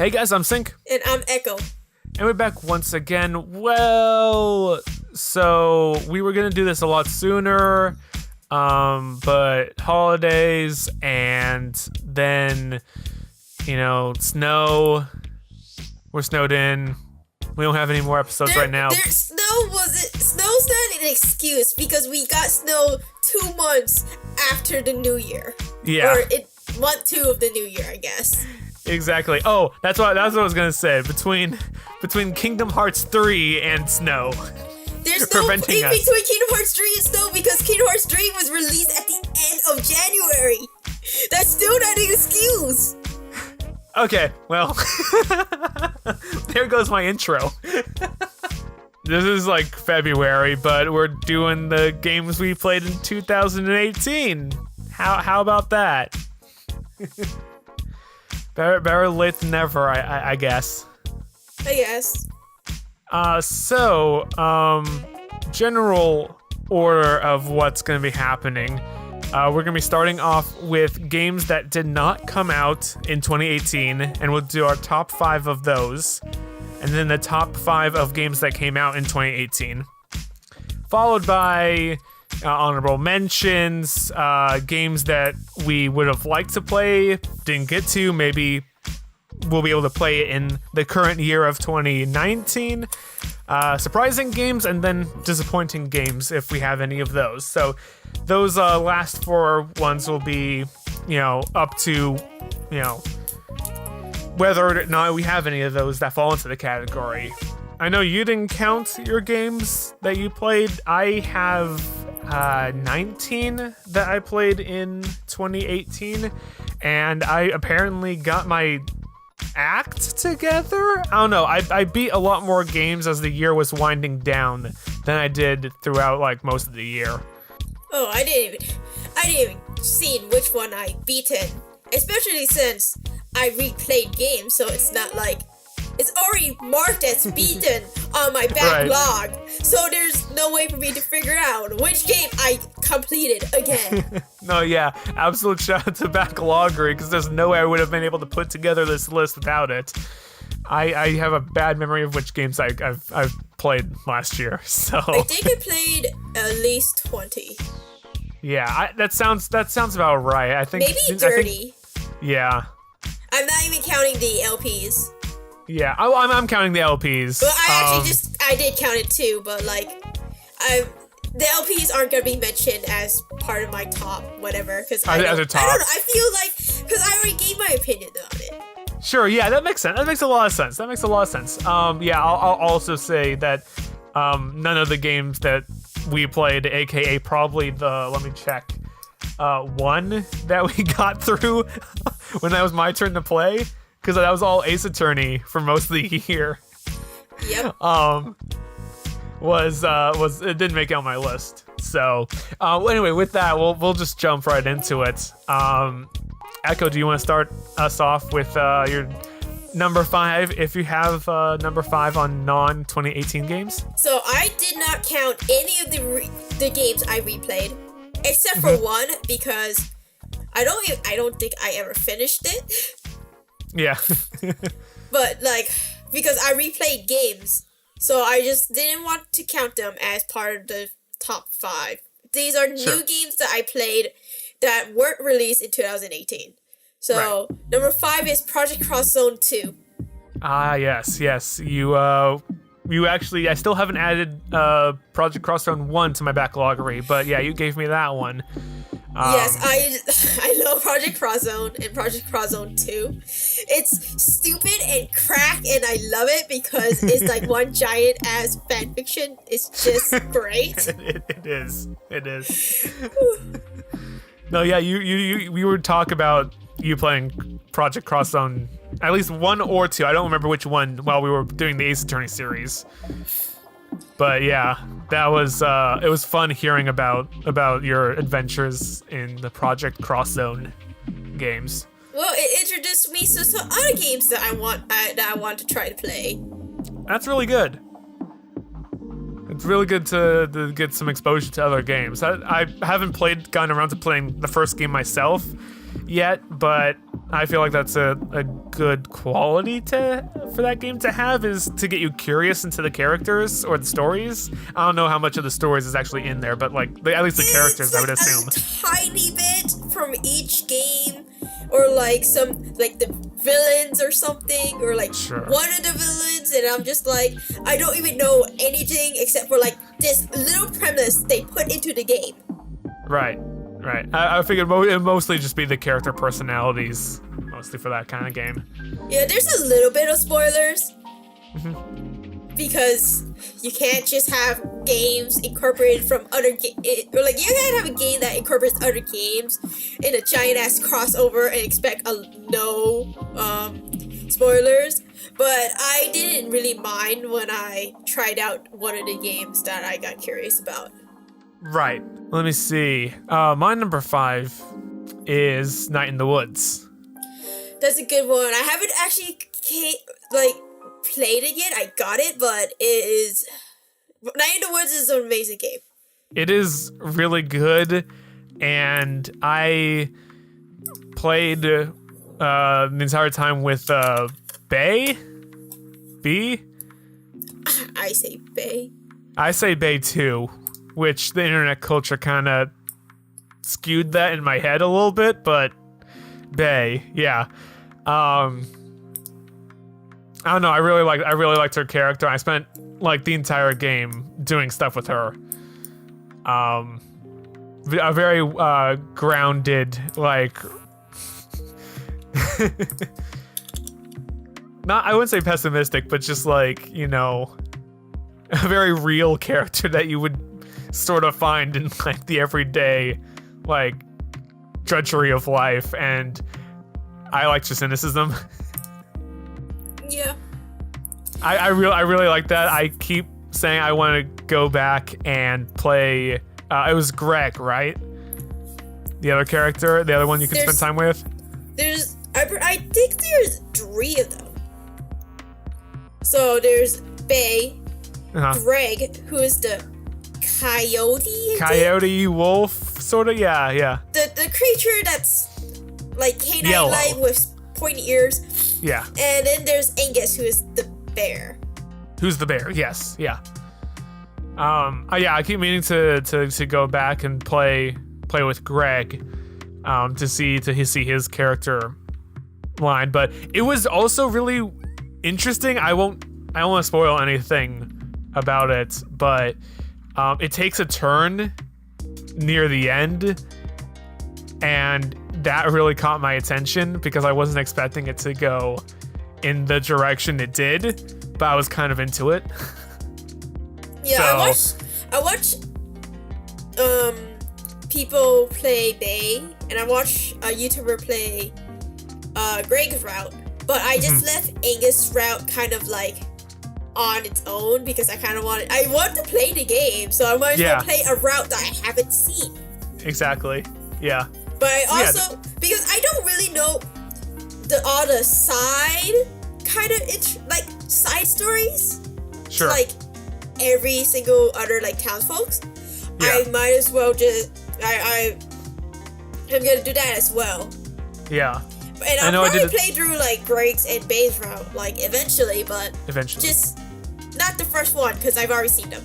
Hey guys, I'm Sync. And I'm Echo. And we're back once again. Well, so we were going to do this a lot sooner, but holidays and then, snow. We're snowed in. We don't have any more episodes right now. Snow's not an excuse because we got snow 2 months after the New Year. Yeah. Or month 2 of the New Year, I guess. Exactly. Oh, that's what I was gonna say. Between Kingdom Hearts 3 and snow. There's no in between Kingdom Hearts 3 and snow because Kingdom Hearts 3 was released at the end of January. That's still not an excuse. Okay, well, there goes my intro. This is like February, but we're doing the games we played in 2018. How about that? Better late than never, I guess. I guess. General order of what's going to be happening. We're going to be starting off with games that did not come out in 2018, and we'll do our top 5 of those. And then the top 5 of games that came out in 2018. Followed by honorable mentions, games that we would have liked to play, didn't get to, maybe we'll be able to play it in the current year of 2019. Surprising games, and then disappointing games if we have any of those. So those last 4 ones will be, up to, whether or not we have any of those that fall into the category. I know you didn't count your games that you played. I have 19 that I played in 2018, and I apparently got my act together. I don't know. I beat a lot more games as the year was winding down than I did throughout most of the year. Oh, I didn't even see which one I beaten, especially since I replayed games, so it's not like it's already marked as beaten on my backlog. Right. So there's no way for me to figure out which game I completed again. No, yeah, absolute shout out to Backloggery, because there's no way I would have been able to put together this list without it. I have a bad memory of which games I've played last year. So I think I played at least 20. Yeah, that sounds about right. I think maybe 30. Yeah. I'm not even counting the LPs. Yeah, I'm counting the LPs. But I did count it too, but the LPs aren't gonna be mentioned as part of my top whatever, because I don't know, I feel like, because I already gave my opinion on it. Sure, yeah, that makes sense. That makes a lot of sense. Yeah, I'll also say that none of the games that we played, aka probably let me check, one that we got through when that was my turn to play, because that was all Ace Attorney for most of the year. Yep. Was it didn't make it on my list. So, anyway, with that, we'll just jump right into it. Echo, do you want to start us off with your number 5, if you have number 5 on non-2018 games? So I did not count any of the games I replayed, except for one, because I don't think I ever finished it. Yeah. But because I replayed games, so I just didn't want to count them as part of the top 5. These are new games that I played that weren't released in 2018. So number 5 is Project Cross Zone 2. Ah, yes. You actually, I still haven't added Project Cross Zone 1 to my backloggery, but yeah, you gave me that one. Yes, I love Project Cross Zone and Project Cross Zone 2. It's stupid and crack, and I love it because it's like one giant ass fanfiction. It's just great. It is. No, yeah, we would talk about you playing Project Cross Zone, at least 1 or 2. I don't remember which one, while we were doing the Ace Attorney series. But yeah, that was it was fun hearing about your adventures in the Project Cross Zone games. Well, it introduced me to some other games that I want to try to play. That's really good. It's really good to get some exposure to other games. I haven't gotten around to playing the first game myself yet, but I feel like that's a good quality for that game to have, is to get you curious into the characters or the stories. I don't know how much of the stories is actually in there, but like at least the characters, I would assume. A tiny bit from each game, or like some like the villains or something, or like one of the villains, and I'm just like, I don't even know anything except for like this little premise they put into the game. Right. I figured it would mostly just be the character personalities, mostly for that kind of game. Yeah, there's a little bit of spoilers. Because you can't just have games incorporated from other or like you can't have a game that incorporates other games in a giant ass crossover and expect no spoilers. But I didn't really mind when I tried out one of the games that I got curious about. Right. Let me see. My number 5 is Night in the Woods. That's a good one. I haven't actually played it yet. I got it, but it is... Night in the Woods is an amazing game. It is really good, and I played the entire time with Bay? B? I say Bay. I say Bay too, which the internet culture kind of skewed that in my head a little bit, but Bay, yeah. I don't know. I really liked her character. I spent like the entire game doing stuff with her. A very grounded, like, I wouldn't say pessimistic, but just like, you know, a very real character that you would sort of find in like the everyday, like, drudgery of life. And I liked her cynicism. Yeah. I really like that. I keep saying I want to go back and play. It was Greg, right? The other character, the other one you can spend time with. I think there's 3 of them. So there's Bay, Greg, who is the coyote wolf, sort of. Yeah. The creature that's like canine-like with pointy ears. Yeah. And then there's Angus, who is the bear. Who's the bear? Yes. Yeah. I keep meaning to go back and play with Greg, to see his character line. But it was also really interesting. I don't want to spoil anything about it, but it takes a turn near the end, and that really caught my attention because I wasn't expecting it to go in the direction it did, but I was kind of into it. Yeah, so, I watch people play Bay, and I watch a YouTuber play Greg's route, but I just left Angus' route kind of like on its own because I want to play the game, so I might as well play a route that I haven't seen. Exactly. Yeah. But I also, because I don't really know all the side kind of side stories. Sure. Like every single other like townsfolks. Yeah. I might as well just I'm gonna do that as well. Yeah. And I'll probably play through like Greg's and Bay's route like eventually, but just not the first one because I've already seen them.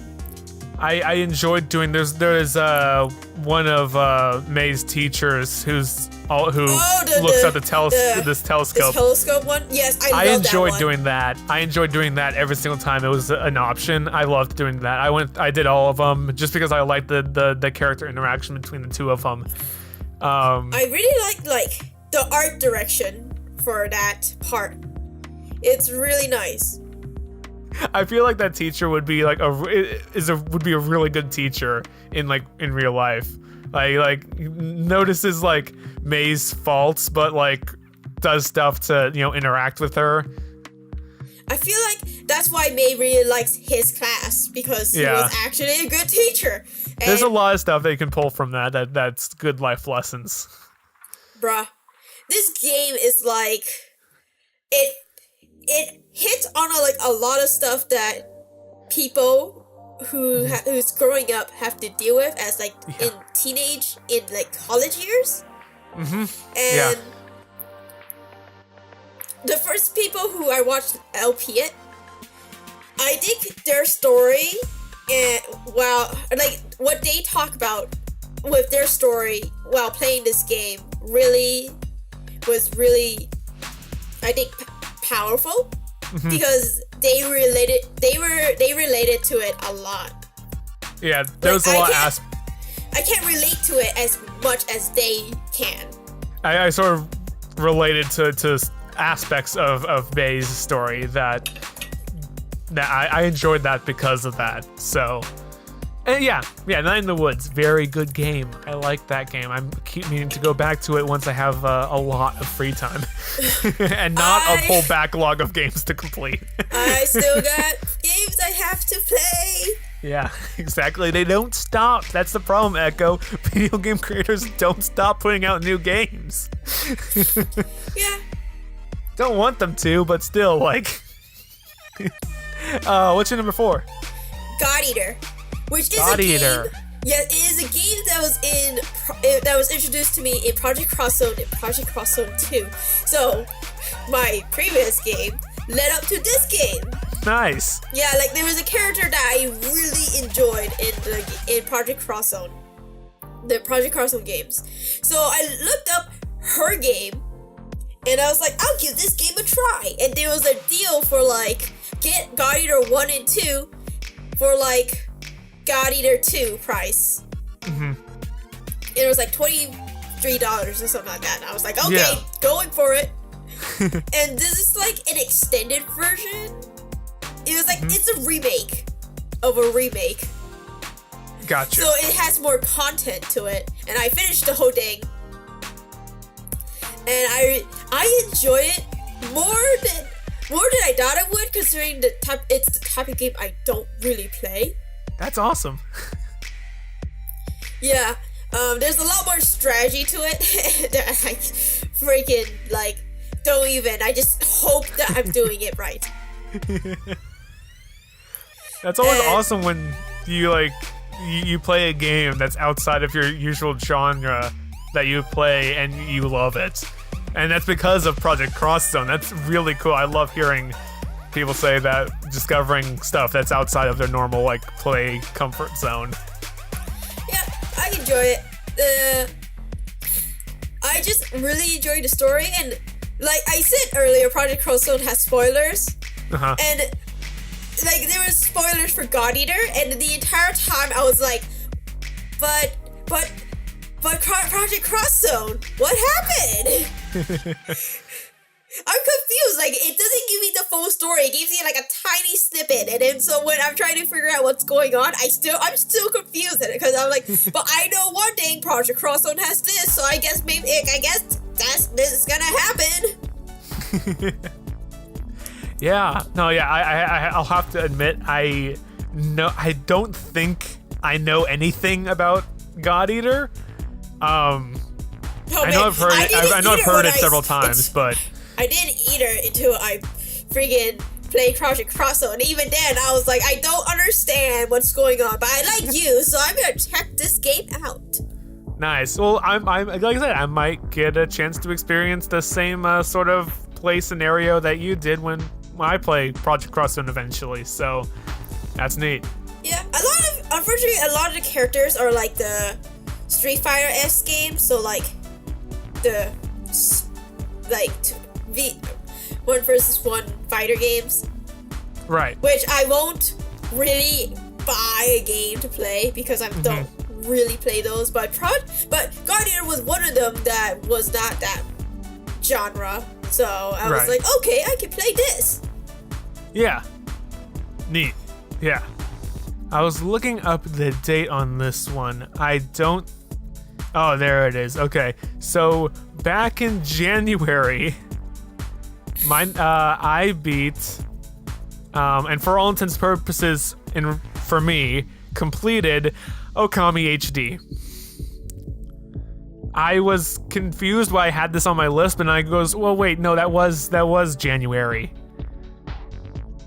I enjoyed doing there is one of May's teachers who looks at this telescope. This telescope one? Yes, I enjoyed doing that. I enjoyed doing that every single time it was an option. I loved doing that. I did all of them just because I liked the character interaction between the two of them. I really like the art direction for that part. It's really nice. I feel like that teacher would be like would be a really good teacher in real life. Like notices like May's faults, but like does stuff to interact with her. I feel like that's why May really likes his class because he was actually a good teacher. And there's a lot of stuff they can pull from that's good life lessons. Bruh, this game is like it hits on a lot of stuff that people who's growing up have to deal with as in college years. And the first people who I watched LP it, I think their story and like what they talk about with their story while playing this game was really, I think, powerful because they related to it a lot. Yeah, there was a lot of I can't relate to it as much as they can. I sort of related to aspects of Bay's story that I enjoyed that because of that. So, and yeah, Night in the Woods, very good game. I like that game. I keep meaning to go back to it once I have a lot of free time and not a whole backlog of games to complete. I still got games I have to play. Yeah, exactly. They don't stop. That's the problem, Echo. Video game creators don't stop putting out new games. Yeah. Don't want them to, but still, like... what's your number 4? God Eater, which is God a Eater. game. Yeah, it is a game that was introduced to me in Project Cross Zone and Project Cross Zone 2. So, my previous game led up to this game. Nice. Yeah, like there was a character that I really enjoyed in Project Cross Zone, the Project Cross Zone games. So I looked up her game, and I was like, I'll give this game a try. And there was a deal for like get God Eater 1 and 2 for like God Eater 2 price. And it was like $23 or something like that. And I was like, okay, going for it. And this is like an extended version. It was like, it's a remake of a remake. Gotcha. So it has more content to it. And I finished the whole thing. And I enjoy it more than I thought I would, considering it's the type of game I don't really play. That's awesome. Yeah. There's a lot more strategy to it that I freaking like don't even. I just hope that I'm doing it right. That's always awesome when you play a game that's outside of your usual genre that you play and you love it. And that's because of Project Cross Zone. That's really cool. I love hearing people say that, discovering stuff that's outside of their normal like play comfort zone. Yeah, I enjoy it. I just really enjoy the story, and like I said earlier, Project Cross Zone has spoilers. And like there were spoilers for God Eater, and the entire time I was like, but Project Cross Zone, what happened? I'm confused. Like it doesn't give me the full story. It gives me like a tiny snippet, and then so when I'm trying to figure out what's going on, I'm still confused because I'm like, but I know one thing. Project Cross Zone has this, so I guess this is gonna happen. Yeah. No. Yeah. I'll have to admit, I don't think I know anything about God Eater. I know I've heard it several times, but I didn't eat her until I freaking played Project Cross Zone. And even then, I was like, I don't understand what's going on, but I like you, so I'm gonna check this game out. Nice. Well, I'm like I said, I might get a chance to experience the same sort of play scenario that you did when I play Project Cross Zone eventually. So that's neat. Yeah, unfortunately, a lot of the characters are like the Street Fighter-esque games, so like the 1v1 fighter games, right? Which I won't really buy a game to play because I don't really play those. But God Eater was one of them that was not that genre, so I was like, okay, I can play this. Yeah, neat. Yeah, I was looking up the date on this one. Oh, there it is. Okay, so back in January, I beat, and for all intents and purposes, for me, completed Okami HD. I was confused why I had this on my list, and I goes, well, wait, no, that was January.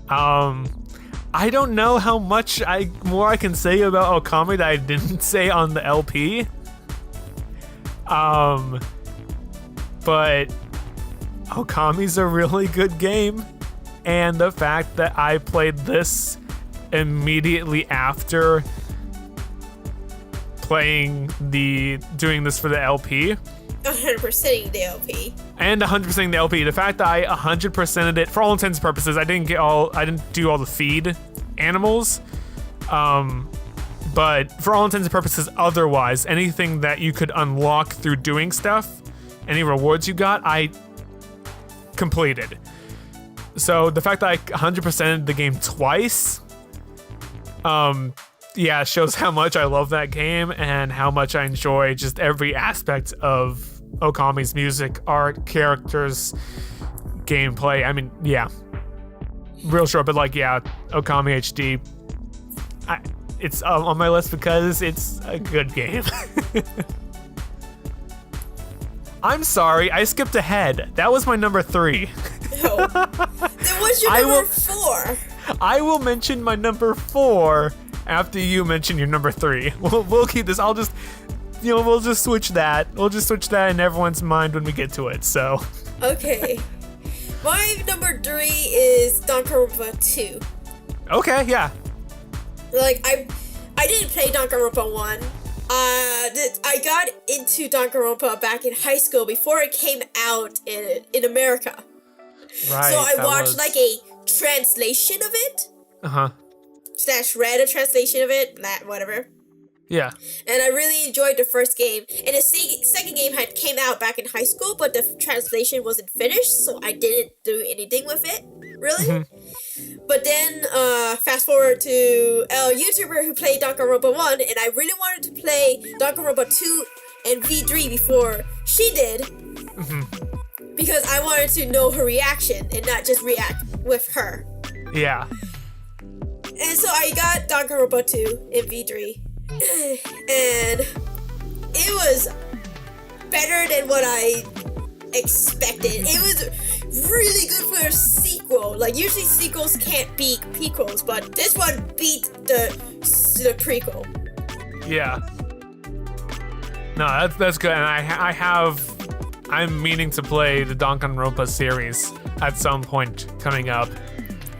I don't know how much more I can say about Okami that I didn't say on the LP. But Okami's a really good game. And the fact that I played this immediately after doing this for the LP. 100%ing the LP. And 100%ing the LP. The fact that I 100%ed it, for all intents and purposes, I didn't do all the feed animals. But for all intents and purposes, otherwise, anything that you could unlock through doing stuff, any rewards you got, I completed. So the fact that I 100%ed the game twice, shows how much I love that game and how much I enjoy just every aspect of Okami's music, art, characters, gameplay. I mean, yeah, real short, but Okami HD. It's on my list because it's a good game. I'm sorry, I skipped ahead. That was my number 3. No. Then what's your number 4? I will mention my number 4 after you mention your number 3. We'll keep this. I'll just, we'll just switch that. We'll just switch that in everyone's mind when we get to it. So. Okay. My number 3 is Danganronpa 2. Okay, yeah. I didn't play Danganronpa 1. I got into Danganronpa back in high school before it came out in America. Right. So I watched a translation of it. / read a translation of it, whatever. Yeah. And I really enjoyed the first game. And the second game came out back in high school, but the translation wasn't finished, so I didn't do anything with it, really. Mm-hmm. But then, fast forward to a YouTuber who played Danganronpa 1, and I really wanted to play Danganronpa 2 and V3 before she did. Mm-hmm. Because I wanted to know her reaction and not just react with her. Yeah. And so I got Danganronpa 2 and V3. And it was better than what I expected. It was really good for a sequel. Usually sequels can't beat prequels, but this one beat the prequel. Yeah. No, that's good. And I'm meaning to play the Danganronpa series at some point coming up.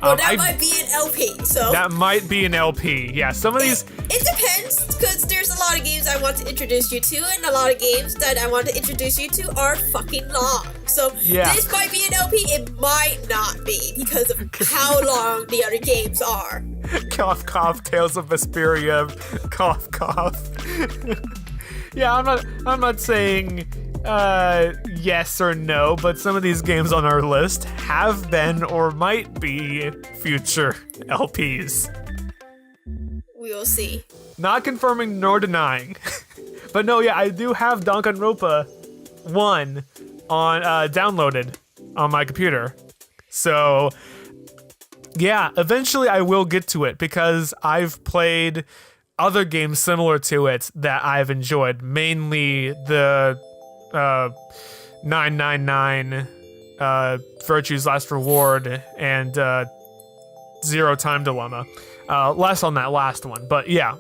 Well, that might be an LP, so... That might be an LP, yeah. Some of these... It depends, because there's a lot of games I want to introduce you to, and a lot of games that I want to introduce you to are fucking long. So, This might be an LP, it might not be, because of how long the other games are. Cough, cough, Tales of Vesperia, cough, cough. Yeah, I'm not saying... yes or no, but some of these games on our list have been or might be future LPs. We will see. Not confirming nor denying. But no, yeah, I do have Danganronpa 1 on downloaded on my computer. So yeah, eventually I will get to it because I've played other games similar to it that I've enjoyed, mainly the 999 Virtue's Last Reward and Zero Time Dilemma. Less on that last one, but yeah,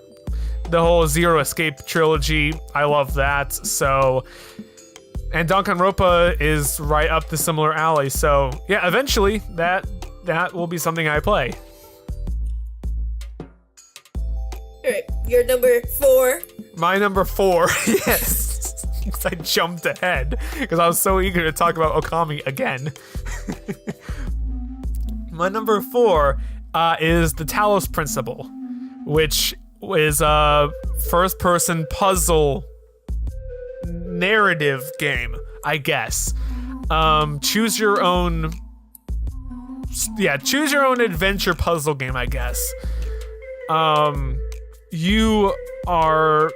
the whole Zero Escape trilogy, I love that. So, and Danganronpa is right up the similar alley. So yeah, eventually that will be something I play. Alright, your number 4. My number 4, yes. Because I jumped ahead because I was so eager to talk about Okami again. My number 4 is the Talos Principle, which is a first-person puzzle narrative game, I guess. Choose your own adventure puzzle game, I guess. You are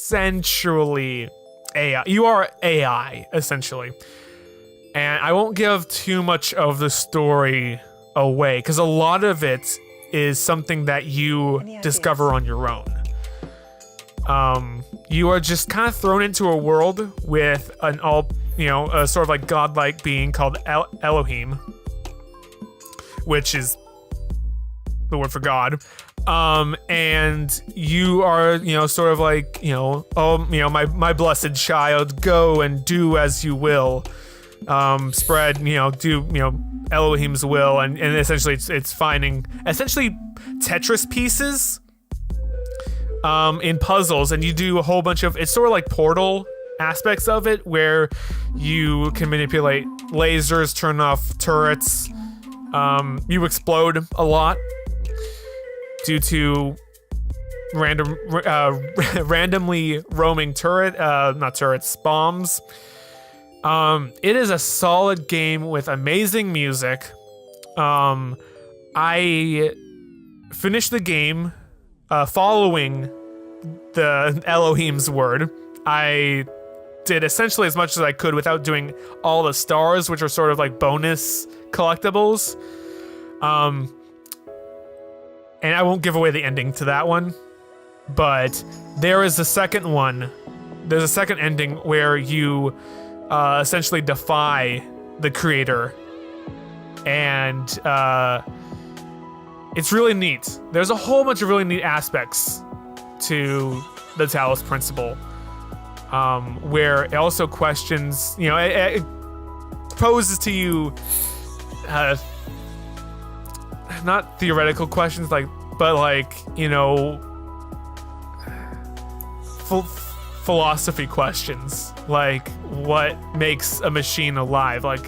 essentially AI. You are AI, essentially. And I won't give too much of the story away, because a lot of it is something that you discover on your own. You are just kind of thrown into a world with a sort of like godlike being called Elohim, which is the word for God. And you are, sort of like, my blessed child, go and do as you will. spread, do, Elohim's will, and essentially it's finding essentially Tetris pieces in puzzles, and you do a whole bunch of, it's sort of like Portal aspects of it, where you can manipulate lasers, turn off turrets, you explode a lot due to randomly roaming bombs. It is a solid game with amazing music. I finished the game following the Elohim's word. I did essentially as much as I could without doing all the stars, which are sort of like bonus collectibles. And I won't give away the ending to that one, but there is a second one. There's a second ending where you essentially defy the creator, and it's really neat. There's a whole bunch of really neat aspects to the Talos Principle, where it also questions, it poses to you not theoretical questions, but philosophy questions, like what makes a machine alive, like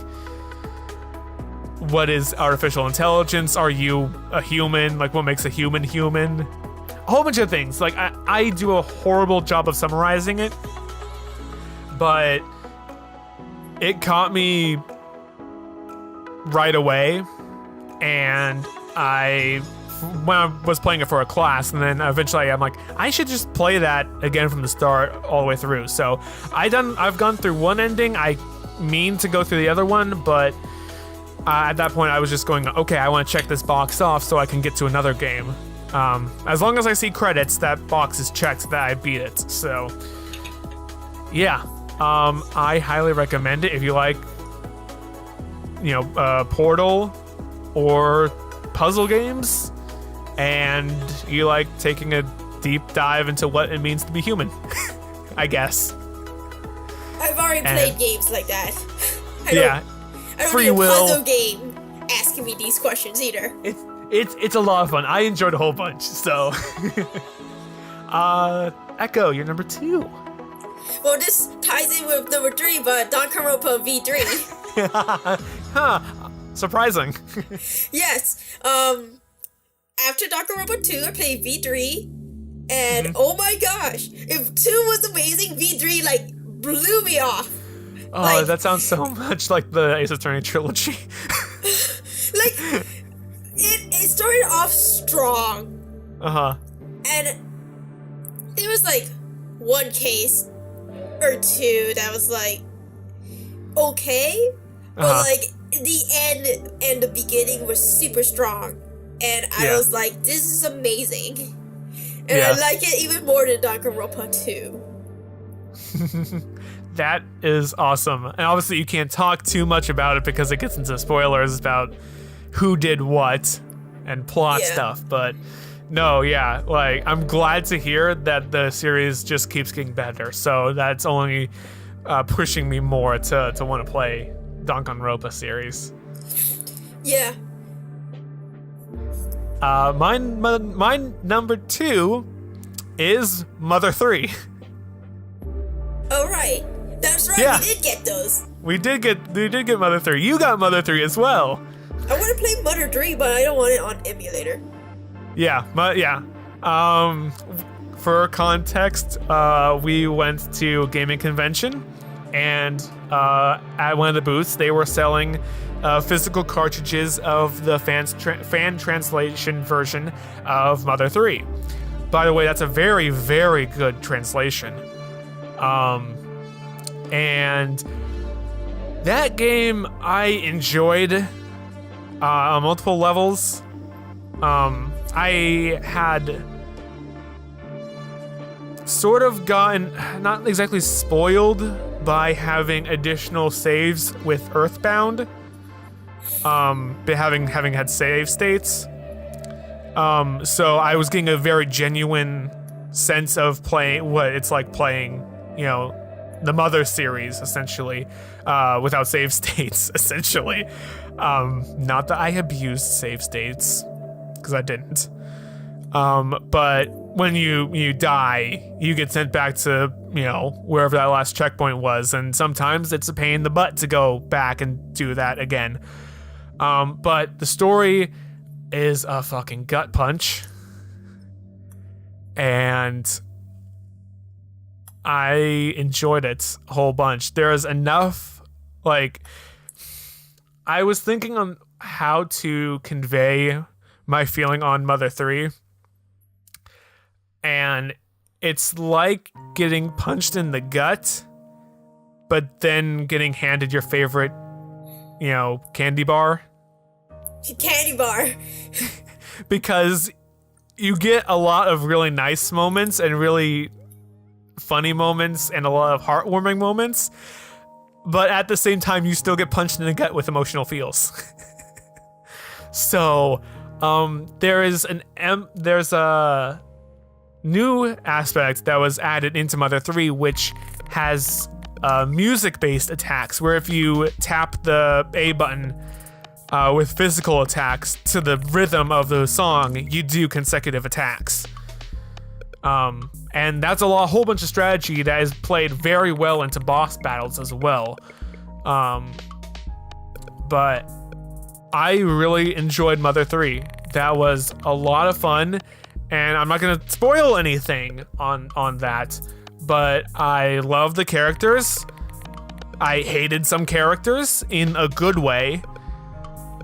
what is artificial intelligence, are you a human, like what makes a human human, a whole bunch of things. Like I do a horrible job of summarizing it, but it caught me right away, and when I was playing it for a class, and then eventually I'm like, I should just play that again from the start all the way through. So I've gone through one ending. I mean to go through the other one, but at that point I was just going, okay, I want to check this box off so I can get to another game. As long as I see credits, that box is checked that I beat it. So yeah, I highly recommend it if you like, Portal or puzzle games, and you like taking a deep dive into what it means to be human. I guess. I've already played games like that. I don't free need a will puzzle game asking me these questions either. It's a lot of fun. I enjoyed a whole bunch. So, Echo, you're number 2. Well, this ties in with number 3, but Danganronpa V3. Huh. Surprising. Yes. After Danganronpa 2, I played V3, and oh my gosh, if 2 was amazing, V3 blew me off. Oh, that sounds so much like the Ace Attorney trilogy. It started off strong. And there was one case or two that was okay, but the end and the beginning was super strong, and I was like, this is amazing, and I like it even more than Danganronpa 2. That is awesome. And obviously you can't talk too much about it because it gets into spoilers about who did what and plot stuff, but no, I'm glad to hear that the series just keeps getting better, so that's only pushing me more to want to play Danganronpa series. Yeah. My number 2 is Mother 3. Oh right, that's right. Yeah. We did get those. We did get Mother 3. You got Mother 3 as well. I want to play Mother 3, but I don't want it on emulator. For context, we went to a gaming convention, and at one of the booths, they were selling physical cartridges of the fan translation version of Mother 3. By the way, that's a very, very good translation. And that game I enjoyed on multiple levels. I had sort of gotten, not exactly spoiled by having additional saves with Earthbound, having had save states. So I was getting a very genuine sense of playing what it's like playing, the Mother series, essentially, without save states, essentially. Not that I abused save states, because I didn't. But when you die, you get sent back to, wherever that last checkpoint was, and sometimes it's a pain in the butt to go back and do that again. But the story is a fucking gut punch. And I enjoyed it a whole bunch. There's enough, I was thinking on how to convey my feeling on Mother 3. And it's like getting punched in the gut, but then getting handed your favorite, candy bar. Candy bar. Because you get a lot of really nice moments and really funny moments and a lot of heartwarming moments, but at the same time you still get punched in the gut with emotional feels. So there's a new aspect that was added into Mother 3, which has music-based attacks, where if you tap the A button with physical attacks to the rhythm of the song, you do consecutive attacks. And that's a whole bunch of strategy that is played very well into boss battles as well. But I really enjoyed Mother 3. That was a lot of fun, and I'm not going to spoil anything on that, but I love the characters. I hated some characters in a good way.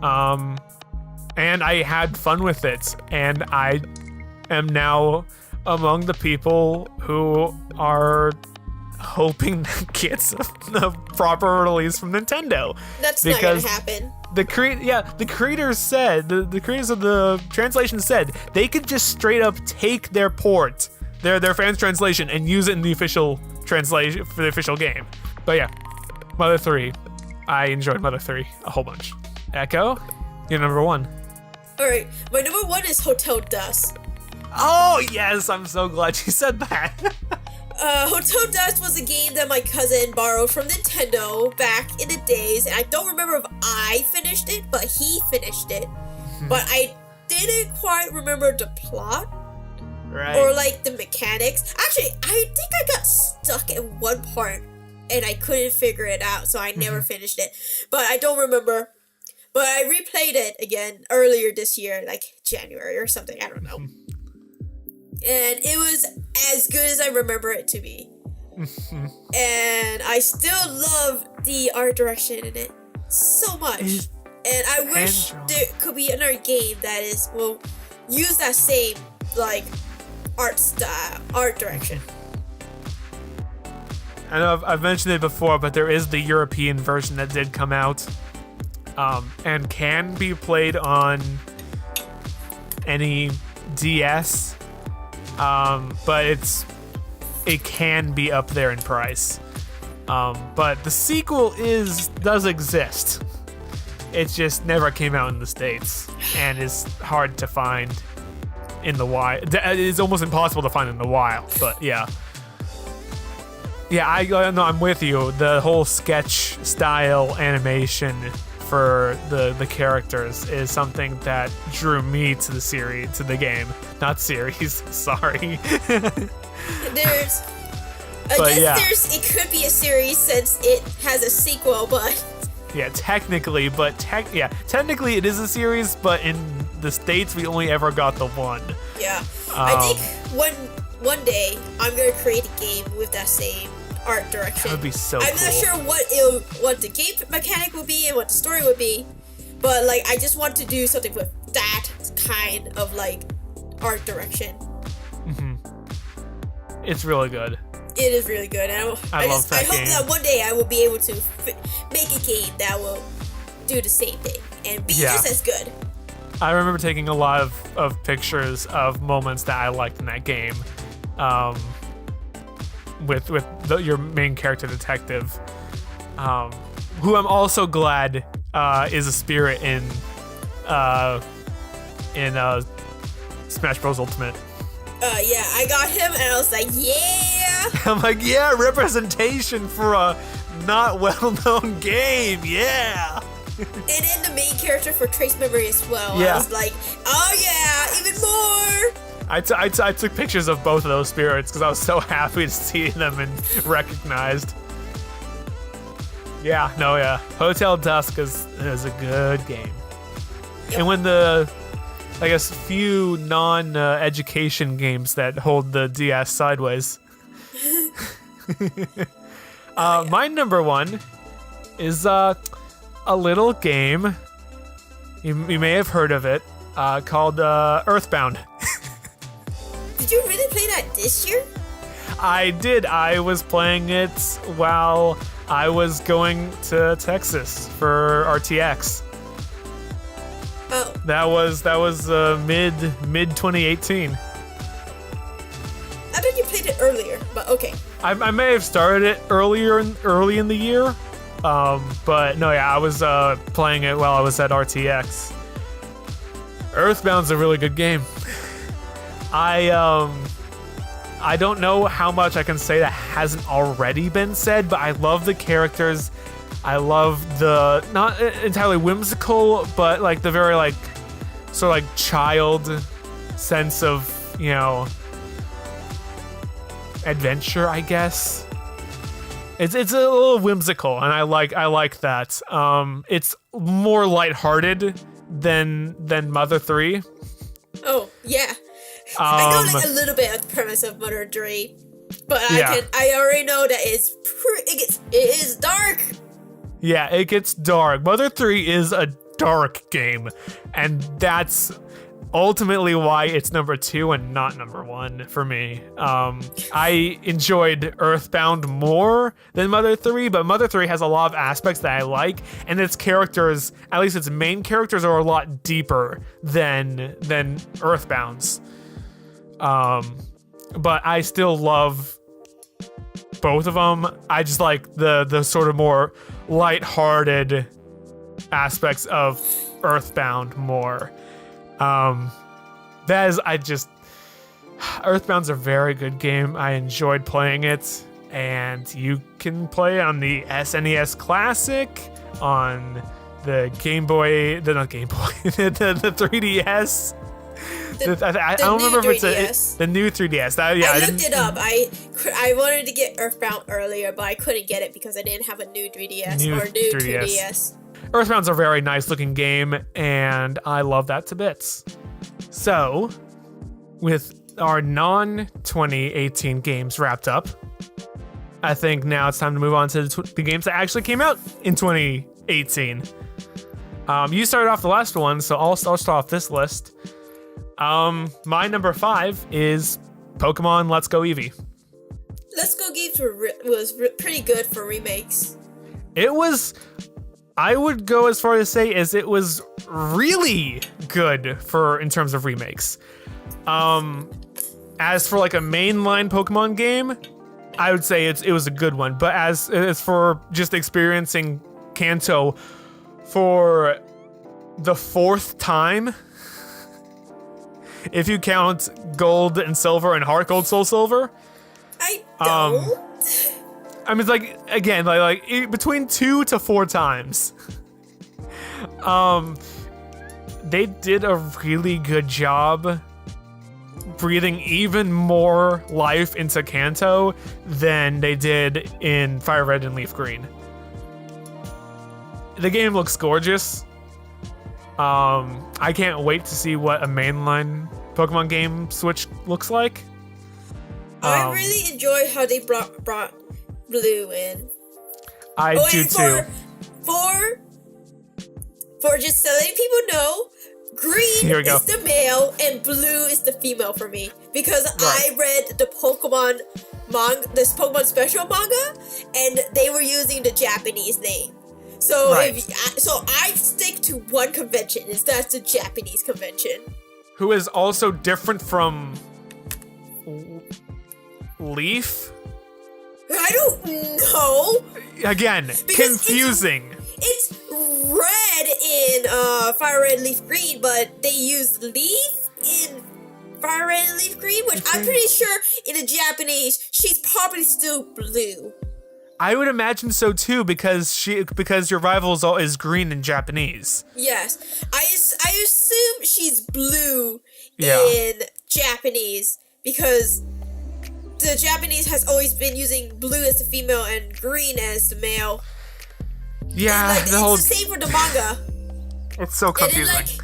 And I had fun with it, and I am now among the people who are hoping that gets a proper release from Nintendo. That's not gonna happen. The creators said, the creators of the translation said they could just straight up take their port, their fans' translation, and use it in the official translation for the official game. But yeah, Mother 3. I enjoyed Mother 3 a whole bunch. Echo, you're number 1. Alright, my number 1 is Hotel Dusk. Oh yes, I'm so glad you said that. Hotel Dusk was a game that my cousin borrowed from Nintendo back in the days, and I don't remember if I finished it, but he finished it. But I didn't quite remember the plot. Right. Or the mechanics. Actually, I think I got stuck at one part and I couldn't figure it out, so I never finished it. But I don't remember. But I replayed it again earlier this year, January or something, I don't know. And it was as good as I remember it to be. And I still love the art direction in it so much. And I wish there could be another game that will use that same art style, art direction. I know I've mentioned it before, but there is the European version that did come out, and can be played on any DS, but it can be up there in price. But the sequel does exist. It just never came out in the States and is hard to find in the wild. It's almost impossible to find in the wild, but yeah. Yeah, I'm with you. The whole sketch style animation for the characters is something that drew me to the game. Not series, sorry. It could be a series since it has a sequel, but... Yeah, technically it is a series, but in the States we only ever got the one. Yeah. I think one day I'm gonna create a game with that same art direction. That would be so I'm cool. not sure what the game mechanic will be and what the story would be, but I just want to do something with that kind of art direction. It's really good. It is really good. And I hope that one day I will be able to make a game that will do the same thing and be just as good. I remember taking a lot of pictures of moments that I liked in that game, with your main character detective, who I'm also glad is a spirit in Smash Bros. Ultimate. Yeah, I got him and I was like, yeah! I'm like, yeah, representation for a not well-known game, yeah. And then the main character for Trace Memory as well. Yeah. I was like, oh yeah, even more. I took pictures of both of those spirits because I was so happy to see them and recognized. Yeah, no, yeah. Hotel Dusk is a good game. Yep. And when the, I guess, few non-education games that hold the DS sideways. My number one is a little game. You may have heard of it, called Earthbound. Did you really play that this year? I did. I was playing it while I was going to Texas for RTX. Oh. That was mid 2018. I thought you played it earlier, but okay. I may have started it early in the year, but no, yeah, I was playing it while I was at RTX. Earthbound's a really good game. I don't know how much I can say that hasn't already been said, but I love the characters. I love the not entirely whimsical, but like the very like sort of like child sense of, you know, adventure, I guess. It's a little whimsical, and I like that. It's more lighthearted than Mother 3. Oh yeah. I know like a little bit of the premise of Mother 3, but yeah. I already know that it is dark. Yeah, it gets dark. Mother 3 is a dark game, and that's ultimately why it's number 2 and not number 1 for me. I enjoyed Earthbound more than Mother 3, but Mother 3 has a lot of aspects that I like, and its characters, at least its main characters, are a lot deeper than Earthbound's. But I still love both of them. I just like the sort of more lighthearted aspects of Earthbound more. Earthbound's a very good game. I enjoyed playing it, and you can play it on the SNES Classic, on the Game Boy, the 3DS. I don't remember if it's the new 3DS. I looked it up. I wanted to get Earthbound earlier, but I couldn't get it because I didn't have a new 3DS or new 3DS. Earthbound's a very nice looking game, and I love that to bits. So, with our non-2018 games wrapped up, I think now it's time to move on to the games that actually came out in 2018. You started off the last one, so I'll start off this list. My number 5 is Pokemon Let's Go Eevee. Let's Go games was pretty good for remakes. It was, I would go as far as say as it was really good in terms of remakes. As for like a mainline Pokemon game, I would say it was a good one. But as for just experiencing Kanto for the 4th time, if you count Gold and Silver and Heart Gold, Soul Silver. I don't. I mean, it's like, again, like between 2 to 4 times. They did a really good job breathing even more life into Kanto than they did in Fire Red and Leaf Green. The game looks gorgeous. I can't wait to see what a mainline Pokemon game Switch looks like. I really enjoy how they brought Blue in. I do too. For just letting people know, green is the male and blue is the female for me, because I read the Pokemon Pokemon Special manga, and they were using the Japanese name. So so I stick to one convention, and that's the Japanese convention. Who is also different from Leaf? I don't know. Again, because confusing. It's red in Fire Red Leaf Green, but they use leaf in Fire Red and Leaf Green, which I'm pretty sure in the Japanese, she's probably still blue. I would imagine so too, because your rival is green in Japanese. Yes, I assume she's blue Yeah. in Japanese because the Japanese has always been using blue as the female and green as the male. Yeah, Like, it's the same for the manga. It's so confusing. And then,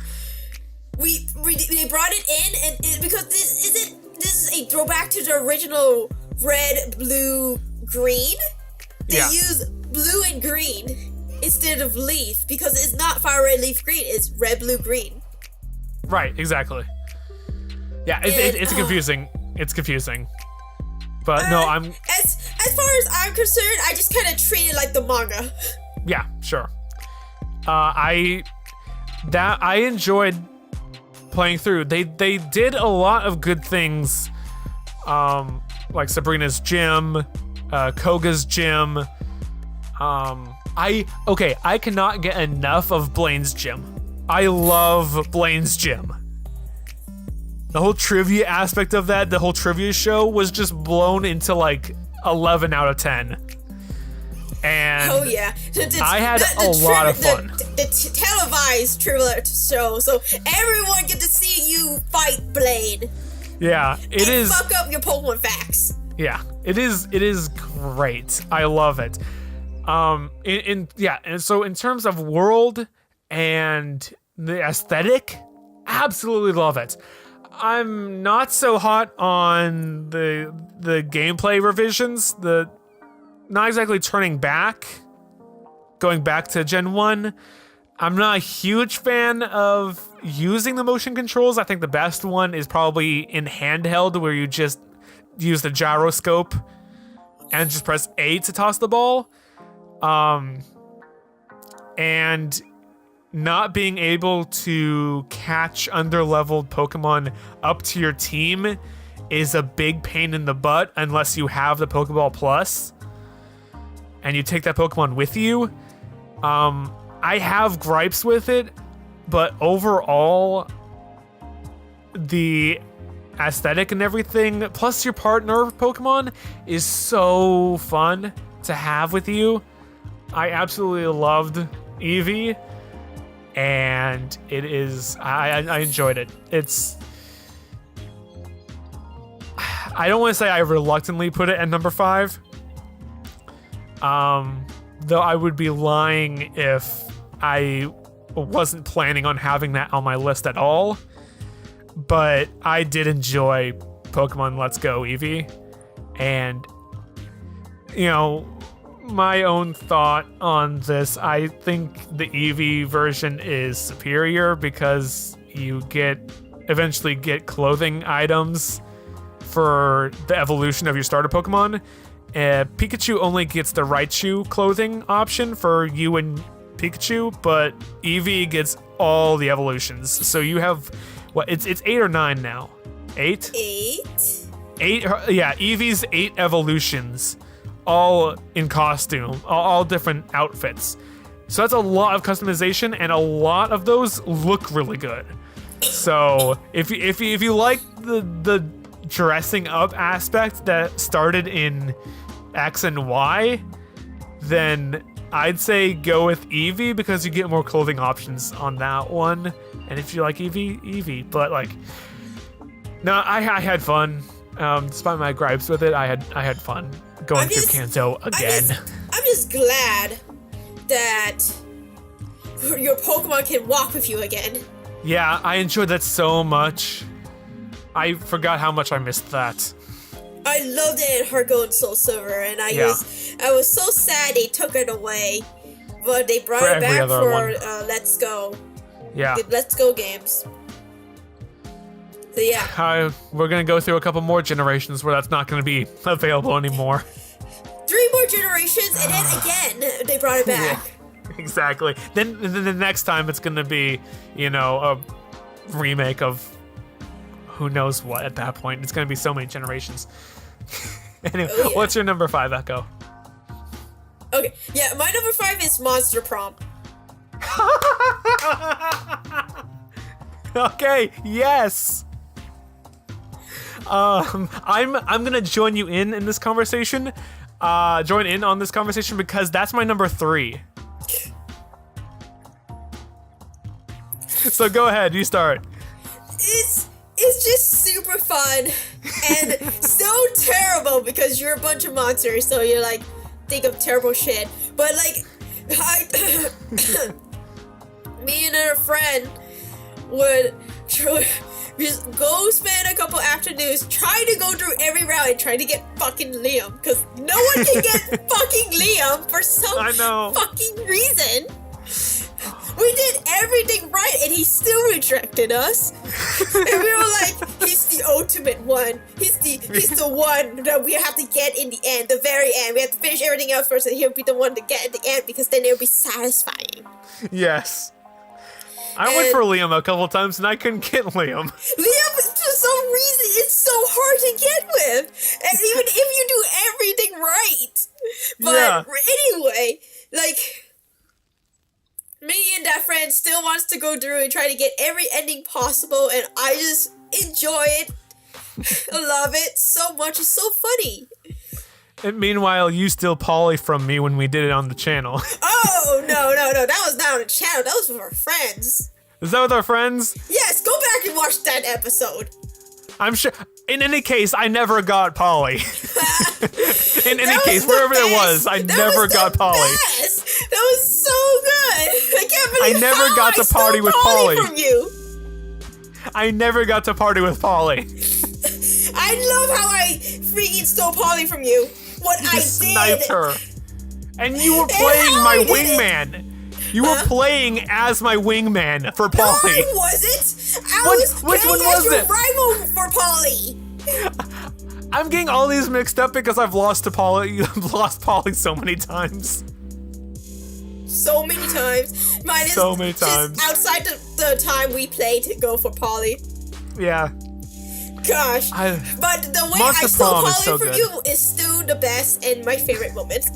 they brought it in, and because this is a throwback to the original red, blue, green. They use blue and green instead of leaf because it's not fire red, leaf green. It's red, blue, green. Right, exactly. Yeah, it's confusing. It's confusing. But no, I'm as far as I'm concerned, I just kind of treat it like the manga. Yeah, sure. I enjoyed playing through. They did a lot of good things, like Sabrina's Gym, Koga's Gym. I cannot get enough of Blaine's Gym. I love Blaine's Gym. The whole trivia aspect of that, the whole trivia show was just blown into like 11 out of 10. And oh yeah, I had a lot of fun. The televised trivia show, so everyone get to see you fight Blaine. Yeah, it is. Fuck up your Pokemon facts. Yeah, it is great. I love it. And so in terms of world and the aesthetic, absolutely love it. I'm not so hot on the gameplay revisions, not exactly going back to Gen 1. I'm not a huge fan of using the motion controls. I think the best one is probably in handheld, where you just use the gyroscope and just press A to toss the ball. And not being able to catch underleveled Pokemon up to your team is a big pain in the butt unless you have the Pokeball Plus and you take that Pokemon with you. I have gripes with it, but overall, the aesthetic and everything, plus your partner Pokemon, is so fun to have with you. I absolutely loved Eevee, and it is, I enjoyed it. I don't want to say I reluctantly put it at number 5. Though I would be lying if I wasn't planning on having that on my list at all. But I did enjoy Pokemon Let's Go Eevee. And, my own thought on this, I think the Eevee version is superior because you eventually get clothing items for the evolution of your starter Pokemon. Pikachu only gets the Raichu clothing option for you and Pikachu, but Eevee gets all the evolutions. So you have, it's 8 or 9 now? 8? 8? 8, yeah, Eevee's 8 evolutions, all in costume, all different outfits. So that's a lot of customization, and a lot of those look really good. So if you like the dressing up aspect that started in X and Y, then I'd say go with Eevee because you get more clothing options on that one. And if you like Eevee. But no, I had fun. Despite my gripes with it, I had fun going through Kanto again. I'm just glad that your Pokemon can walk with you again. Yeah, I enjoyed that so much. I forgot how much I missed that. I loved it in Heart Gold and Soul Silver, and I was so sad they took it away, but they brought it back for Let's Go. Yeah. The Let's Go games. So yeah. We're gonna go through a couple more generations where that's not gonna be available anymore. 3 more generations, and then again they brought it back. Yeah, exactly. Then the next time it's gonna be, a remake of who knows what at that point. It's gonna be so many generations. Anyway, what's your number 5, Echo? Okay, yeah, my number 5 is Monster Prom. Okay, yes. I'm gonna join you in this conversation. Join in on this conversation because that's my number 3. So go ahead, you start. It's just super fun and so terrible because you're a bunch of monsters, so you're like think of terrible shit. But like, me and a friend would just go spend a couple afternoons trying to go through every round and trying to get fucking Liam, because no one can get fucking Liam for some fucking reason. We did everything right and he still rejected us. And we were like, he's the ultimate one. He's the one that we have to get in the end, the very end. We have to finish everything else first and he'll be the one to get at the end because then it'll be satisfying. Yes. I went for Liam a couple times and I couldn't get Liam. Liam, for some reason, it's so hard to get with. And even if you do everything right. But anyway, like, me and that friend still wants to go through and try to get every ending possible, and I just enjoy it. I love it so much. It's so funny. And meanwhile, you steal Polly from me when we did it on the channel. Oh, no. That was not on the channel. That was with our friends. Is that with our friends? Yes, go back and watch that episode. I'm sure. In any case, I never got Polly. In any case, wherever it was, I never got Polly. Best. That was so good. I can't believe I never got to party with Polly from you. I never got to party with Polly. I love how I freaking stole Polly from you. What I did. Sniped her. And you were playing my wingman. You were playing as my wingman for Polly. No, I wasn't. I was which one was your it? rival for Polly. I'm getting all these mixed up because I've lost to Polly. I've lost Polly so many times. So many times. Mine is so many times. Just outside the time we played to go for Polly. Yeah. Gosh. But the way Monster I stole Prom Polly is so from good. you is still the best and my favorite moment.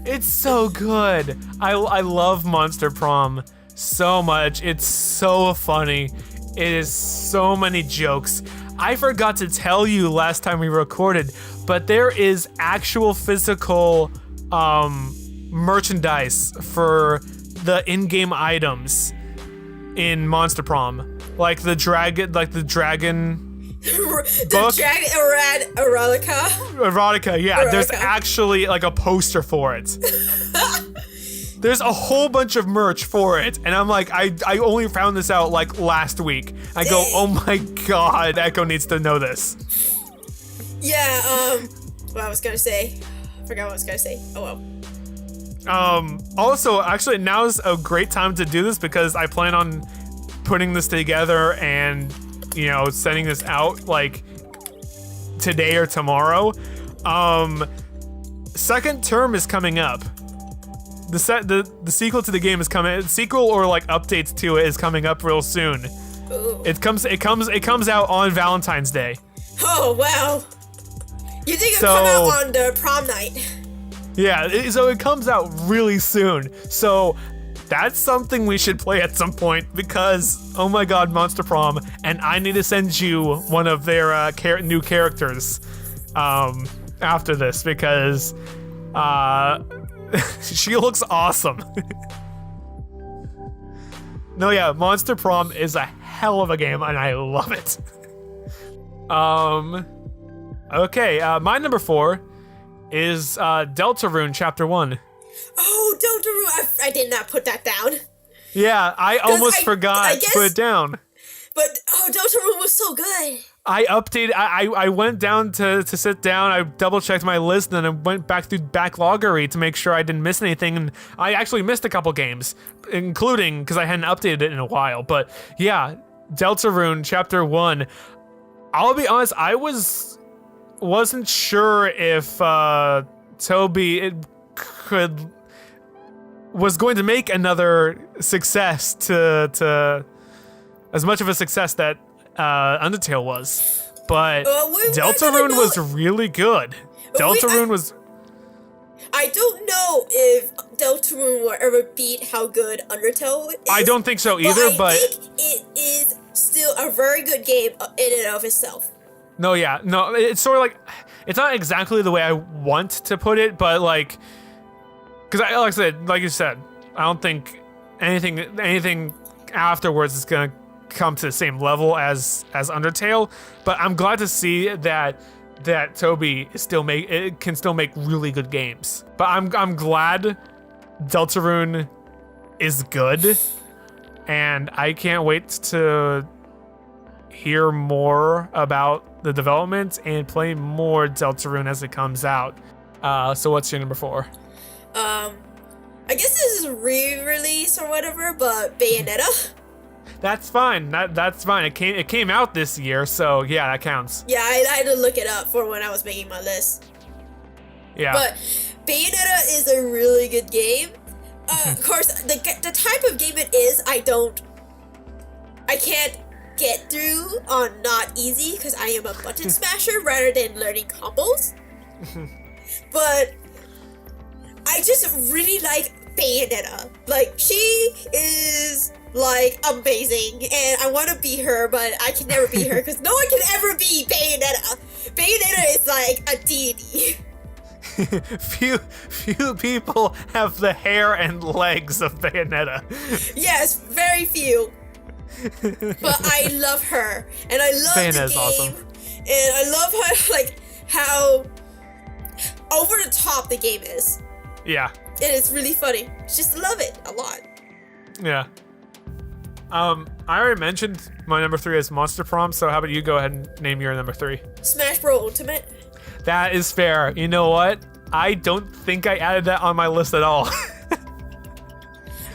It's so good. I love Monster Prom so much. It's so funny. It is so many jokes. I forgot to tell you last time we recorded, but there is actual physical merchandise for the in-game items in Monster Prom. Like the dragon book. The dragon Erotica, yeah. Erotica. There's actually like a poster for it. There's a whole bunch of merch for it, and I'm like, I only found this out like last week. I go, oh my god, Echo needs to know this. Yeah, what I was gonna say. I forgot what I was gonna say. Oh well. Also, actually, now's a great time to do this because I plan on putting this together and, you know, sending this out like today or tomorrow. Second term is coming up. The sequel to the game is coming. Sequel or like updates to it is coming up real soon. Ooh. It comes out on Valentine's Day. Oh wow! You think it'll come out on the prom night? Yeah, so it comes out really soon. So that's something we should play at some point because, oh my god, Monster Prom, and I need to send you one of their new characters after this because she looks awesome. No, yeah, Monster Prom is a hell of a game and I love it. Okay, my number 4 is Deltarune Chapter 1. Oh, Deltarune! I did not put that down. Yeah, I almost forgot to put it down. But, Deltarune was so good. I updated, I went down to sit down, I double checked my list, and then I went back through backloggery to make sure I didn't miss anything, and I actually missed a couple games, including, because I hadn't updated it in a while, but yeah, Deltarune Chapter 1. I'll be honest, I wasn't sure if Toby was going to make another success to as much of a success that Undertale was, but Deltarune was really good. Deltarune was. I don't know if Deltarune will ever beat how good Undertale is. I don't think so either, but I think it is still a very good game in and of itself. No, yeah, no. It's sort of like, it's not exactly the way I want to put it, but like, because like you said, I don't think anything afterwards is gonna come to the same level as Undertale. But I'm glad to see that Toby is can still make really good games. But I'm glad Deltarune is good, and I can't wait to hear more about the development and play more Deltarune as it comes out. So what's your number 4? I guess this is re-release or whatever, but Bayonetta. That's fine. That's fine. It came out this year, so yeah, that counts. Yeah, I had to look it up for when I was making my list. Yeah. But Bayonetta is a really good game. Of course, the type of game it is, I can't get through on not easy because I am a button smasher rather than learning combos. But I just really like Bayonetta. Like, she is like amazing, and I want to be her, but I can never be her because no one can ever be Bayonetta. Bayonetta is like a deity. few people have the hair and legs of Bayonetta. Yes, very few. But I love her, and I love Bayonetta's the game, awesome. and I love how over the top the game is. Yeah. And it's really funny. Just love it a lot. Yeah. I already mentioned my number 3 is Monster Prom, so how about you go ahead and name your number 3? Smash Bros. Ultimate. That is fair. You know what? I don't think I added that on my list at all.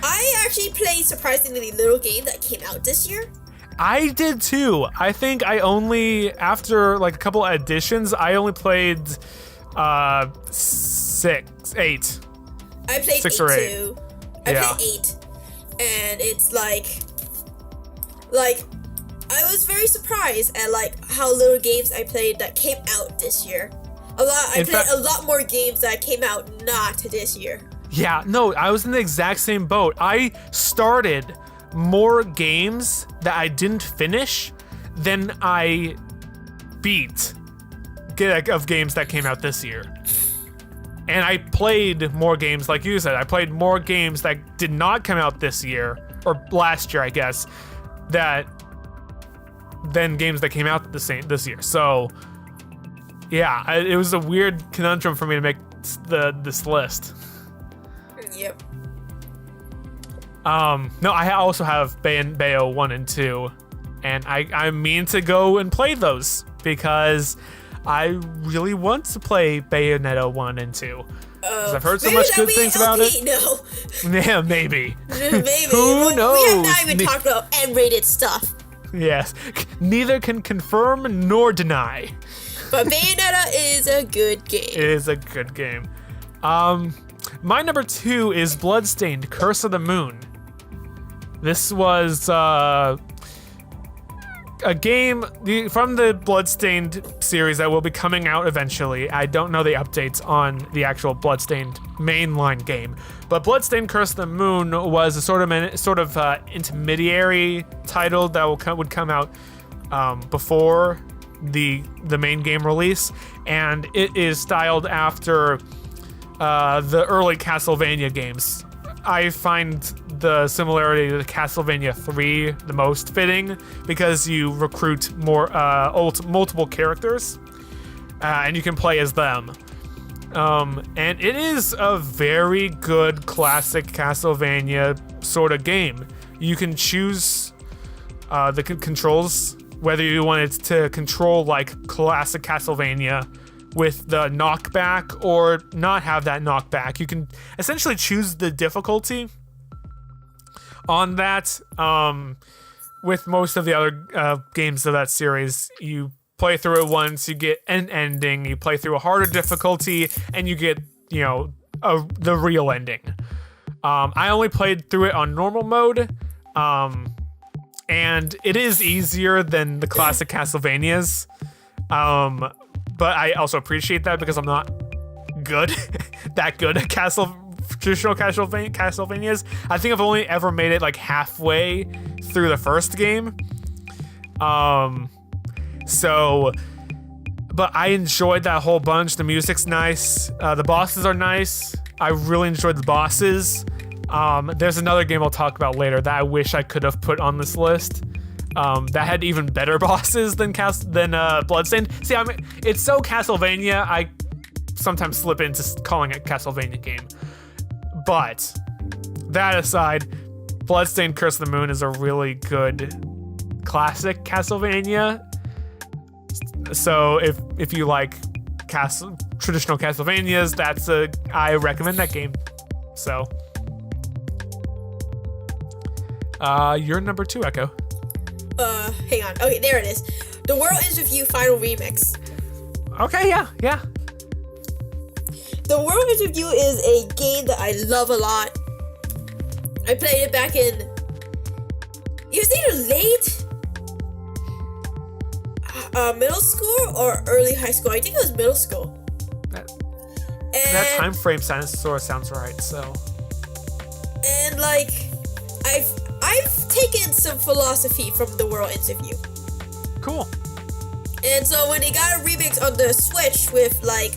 I actually played surprisingly little game that came out this year. I did too. I think I only, after like a couple additions, I only played 8. I played 6 8 or 8. too. Yeah. I played 8. And it's like I was very surprised at like how little games I played that came out this year. I played a lot more games that came out not this year. Yeah, no, I was in the exact same boat. I started more games that I didn't finish than I beat of games that came out this year. And I played more games, like you said, I played more games that did not come out this year, or last year, I guess, than games that came out this year. So, yeah, it was a weird conundrum for me to make this list. Yep. No, I also have Bayo 1 and 2, and I mean to go and play those because I really want to play Bayonetta 1 and 2. Because I've heard so much good things about it. No. Yeah, maybe. Maybe. Who knows? We have not even talked about M-rated stuff. Yes. Neither can confirm nor deny. But Bayonetta is a good game. It is a good game. My number 2 is Bloodstained: Curse of the Moon. This was a game from the Bloodstained series that will be coming out eventually. I don't know the updates on the actual Bloodstained mainline game, but Bloodstained: Curse of the Moon was a sort of intermediary title that would come out before the main game release, and it is styled after the early Castlevania games. I find the similarity to Castlevania 3 the most fitting because you recruit more multiple characters and you can play as them. And it is a very good classic Castlevania sort of game. You can choose the controls, whether you wanted to control like classic Castlevania with the knockback or not have that knockback. You can essentially choose the difficulty on that. With most of the other games of that series, you play through it once, you get an ending, you play through a harder difficulty, and you get, the real ending. I only played through it on normal mode, and it is easier than the classic Castlevanias. But I also appreciate that because I'm not that good at traditional Castlevanias. I think I've only ever made it like halfway through the first game. So But I enjoyed that whole bunch. The music's nice. The bosses are nice. I really enjoyed the bosses. There's another game I'll talk about later that I wish I could have put on this list. That had even better bosses than Bloodstained. See, it's so Castlevania, I sometimes slip into calling it Castlevania game. But that aside, Bloodstained Curse of the Moon is a really good classic Castlevania. So if you like traditional Castlevanias, I recommend that game. So you're number 2, Echo. Hang on. Okay, there it is. The World Ends With You Final Remix. Okay, yeah. The World Ends With You is a game that I love a lot. I played it back in... It was either late middle school or early high school. I think it was middle school. That time frame sounds right, so... And, like, I've taken some philosophy from The World Ends With You. Cool. And so when they got a remix on the Switch with, like,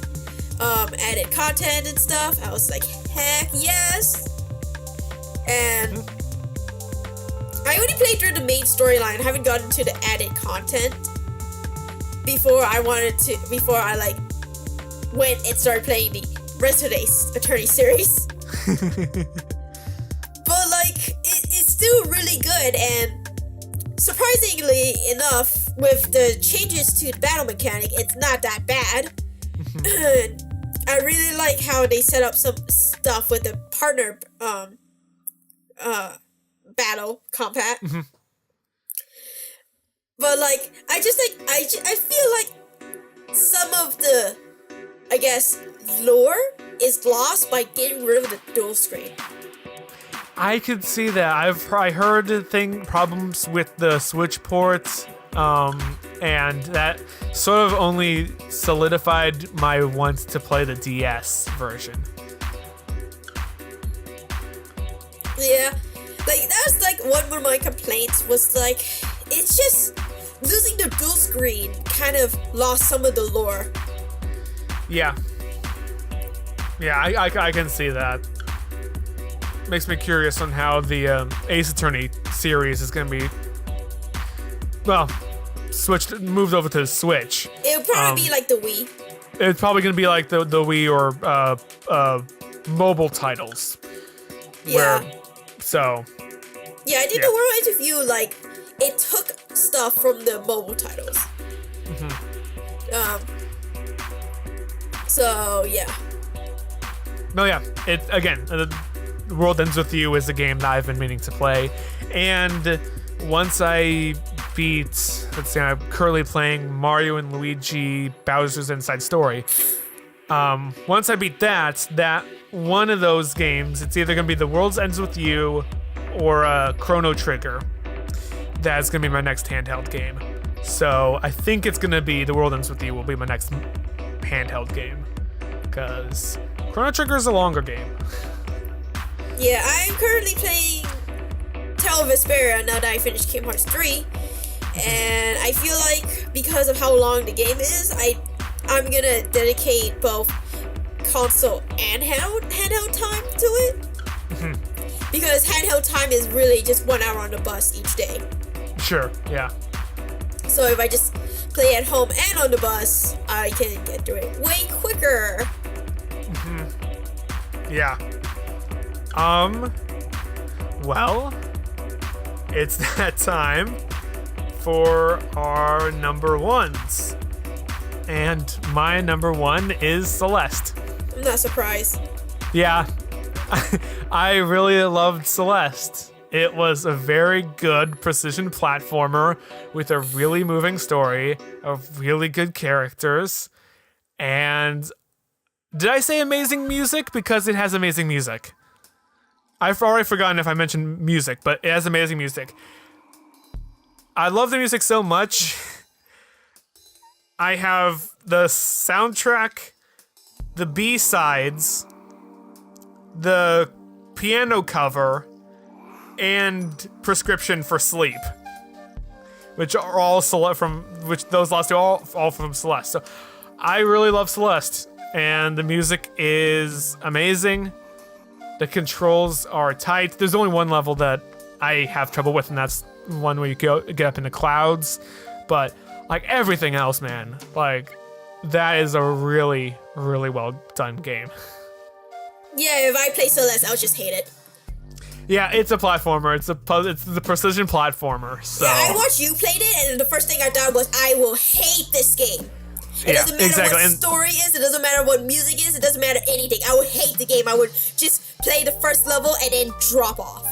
added content and stuff, I was like, heck yes! And I only played through the main storyline. I haven't gotten to the added content before I like went and started playing the rest of the Ace Attorney series. But like it's still really good, and surprisingly enough, with the changes to the battle mechanic, it's not that bad. I really like how they set up some stuff with the partner battle combat. But like I feel like some of the, I guess, lore is lost by getting rid of the dual screen. I could see that. I heard problems with the Switch ports, and that sort of only solidified my want to play the DS version. Yeah, like that's like one of my complaints was like, it's just losing the dual screen kind of lost some of the lore. Yeah, I can see that. Makes me curious on how the Ace Attorney series is going to be, well, moved over to the Switch. It'll probably be like the Wii. It's probably going to be like the Wii or mobile titles. Yeah. Yeah, I think the World Ends With You, like, it took stuff from the mobile titles. So, yeah. No, yeah. The World Ends With You is a game that I've been meaning to play. And once I beat, let's see, I'm currently playing Mario and Luigi Bowser's Inside Story. Once I beat that one of those games, it's either going to be The World Ends With You or Chrono Trigger. That's going to be my next handheld game. So I think it's going to be The World Ends With You will be my next handheld game. Because Chrono Trigger is a longer game. Yeah, I'm currently playing Tale of Vesperia now that I finished Kingdom Hearts 3. And I feel like because of how long the game is, I'm going to dedicate both console and handheld time to it. Because handheld time is really just 1 hour on the bus each day. Sure, yeah. So if I just play at home and on the bus, I can get through it way quicker. Yeah. Well, it's that time for our number ones. And my number 1 is Celeste. I'm not surprised. Yeah. I really loved Celeste. It was a very good precision platformer with a really moving story, of really good characters, and did I say amazing music? Because it has amazing music. I've already forgotten if I mentioned music, but it has amazing music. I love the music so much. I have the soundtrack, the B-sides, the piano cover, and Prescription for Sleep. which are all those last two are all from Celeste. So I really love Celeste, and the music is amazing. The controls are tight. There's only one level that I have trouble with, and that's one where you get up in the clouds. But like everything else, man, like that is a really, really well done game. Yeah, if I play Celeste, I'll just hate it. Yeah, it's a platformer. It's the precision platformer. So yeah, I watched you played it, and the first thing I thought was, I will hate this game. It doesn't matter what story is. It doesn't matter what music is. It doesn't matter anything. I would hate the game. I would just play the first level and then drop off.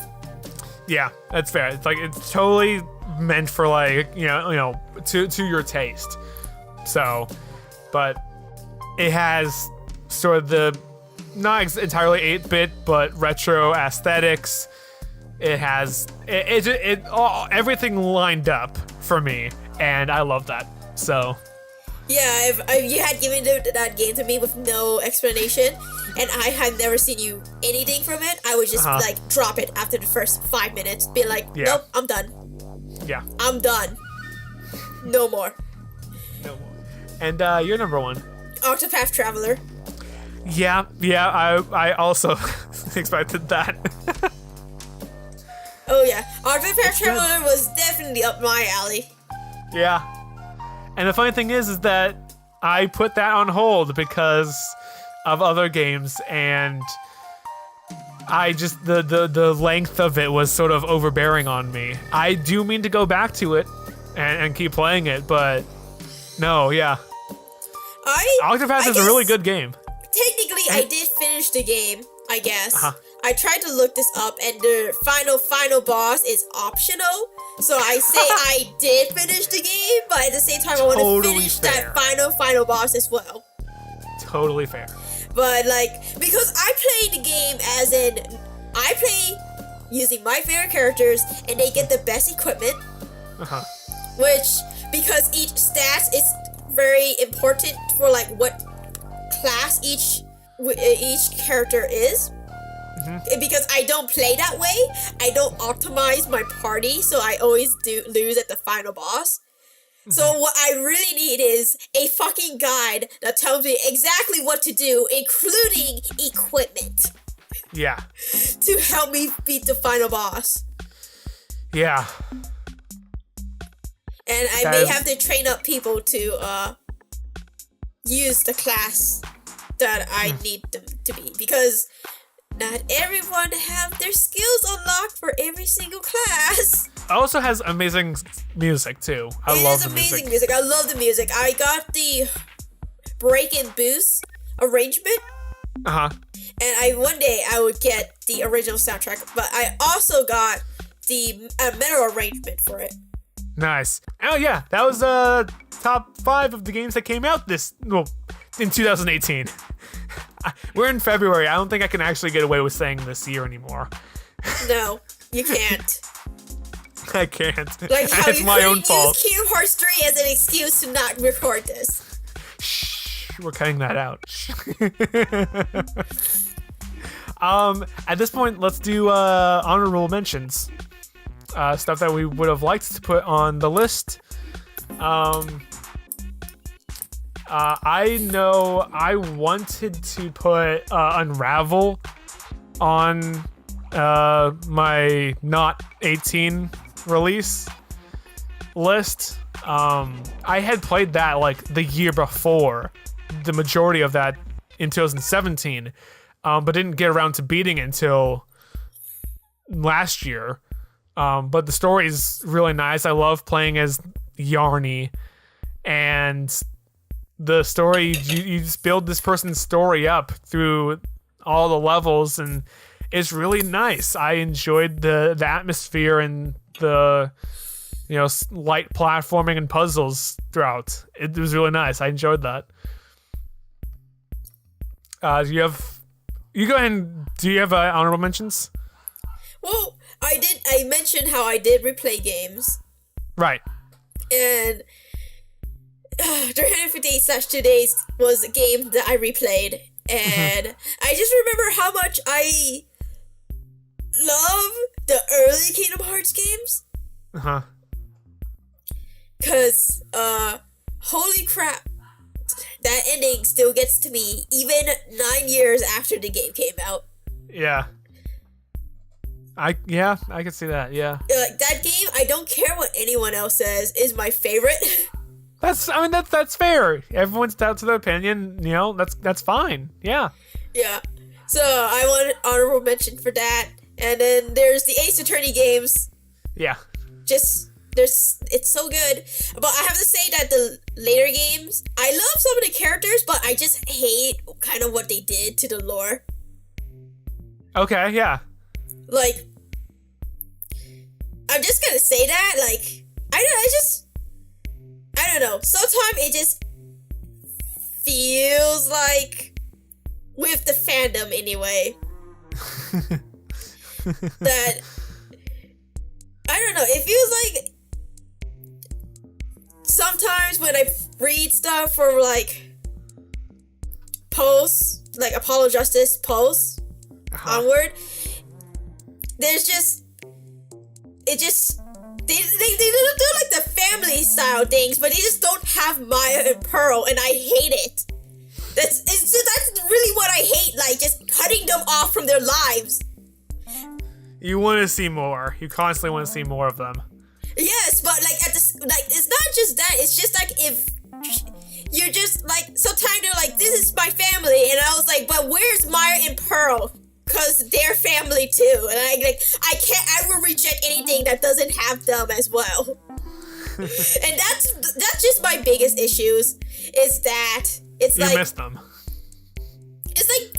Yeah, that's fair. It's like it's totally meant for like to your taste. So, but it has sort of the not entirely 8-bit but retro aesthetics. It has everything lined up for me, and I love that. So. Yeah, if you had given that game to me with no explanation, and I had never seen you anything from it, I would just like drop it after the first 5 minutes, be like, nope, I'm done. Yeah. I'm done. No more. No more. And your number one? Octopath Traveler. Yeah, I also expected that. Oh yeah, Octopath Traveler was definitely up my alley. Yeah. And the funny thing is that I put that on hold because of other games, and I just the length of it was sort of overbearing on me. I do mean to go back to it and keep playing it, but no, yeah. Octopath is a really good game. Technically, I did finish the game, I guess. I tried to look this up, and the final boss is optional. So I say I did finish the game, but at the same time, I want to finish that final boss as well. Totally fair. But because I play the game as in, I play using my favorite characters, and they get the best equipment. Which, because each stats is very important for what class each character is. Because I don't play that way, I don't optimize my party, so I always lose at the final boss. So what I really need is a fucking guide that tells me exactly what to do, including equipment. Yeah. To help me beat the final boss. Yeah. And I may have to train up people to use the class that I need them to be, because not everyone have their skills unlocked for every single class. It also has amazing music too. I love the music. It is amazing music. I love the music. I got the break and boost arrangement. And one day I would get the original soundtrack, but I also got the metal arrangement for it. Nice. Oh yeah, that was top 5 of the games that came out in 2018. We're in February. I don't think I can actually get away with saying this year anymore. No, you can't. I can't. How it's you my own fault. Use Kingdom Hearts 3 as an excuse to not record this. Shh, we're cutting that out. At this point, let's do honorable mentions. Stuff that we would have liked to put on the list. I know I wanted to put Unravel on my not 18 release list. I had played that the year before, the majority of that in 2017, but didn't get around to beating it until last year. But the story is really nice. I love playing as Yarny, and the story, you just build this person's story up through all the levels, and it's really nice. I enjoyed the atmosphere and the light platforming and puzzles throughout. It was really nice. I enjoyed that. You go ahead and do you have honorable mentions? Well, I mentioned how I did replay games. Right. And 358/2 days was a game that I replayed, and I just remember how much I love the early Kingdom Hearts games. Cause holy crap, that ending still gets to me even 9 years after the game came out. Yeah. I can see that. Yeah. That game, I don't care what anyone else says, is my favorite. That's fair. Everyone's entitled to their opinion. That's fine. Yeah. Yeah. So I want an honorable mention for that. And then there's the Ace Attorney games. Yeah. It's so good. But I have to say that the later games, I love some of the characters, but I just hate kind of what they did to the lore. Okay, yeah. Like, I'm just gonna say that, like, I don't know. Sometimes it just feels like, with the fandom anyway, that, I don't know, it feels like sometimes when I read stuff for, like, posts, like Apollo Justice posts, onward, there's just, they do like the family style things, but they just don't have Maya and Pearl, and I hate it. That's really what I hate, like, just cutting them off from their lives. You want to see more. You constantly want to see more of them. Yes, but it's not just that. It's just like if you're just like sometimes they're like, this is my family, and I was like, but where's Maya and Pearl? Cause they're family too, and I will reject anything that doesn't have them as well. And that's just my biggest issues is that it's you like miss them. It's like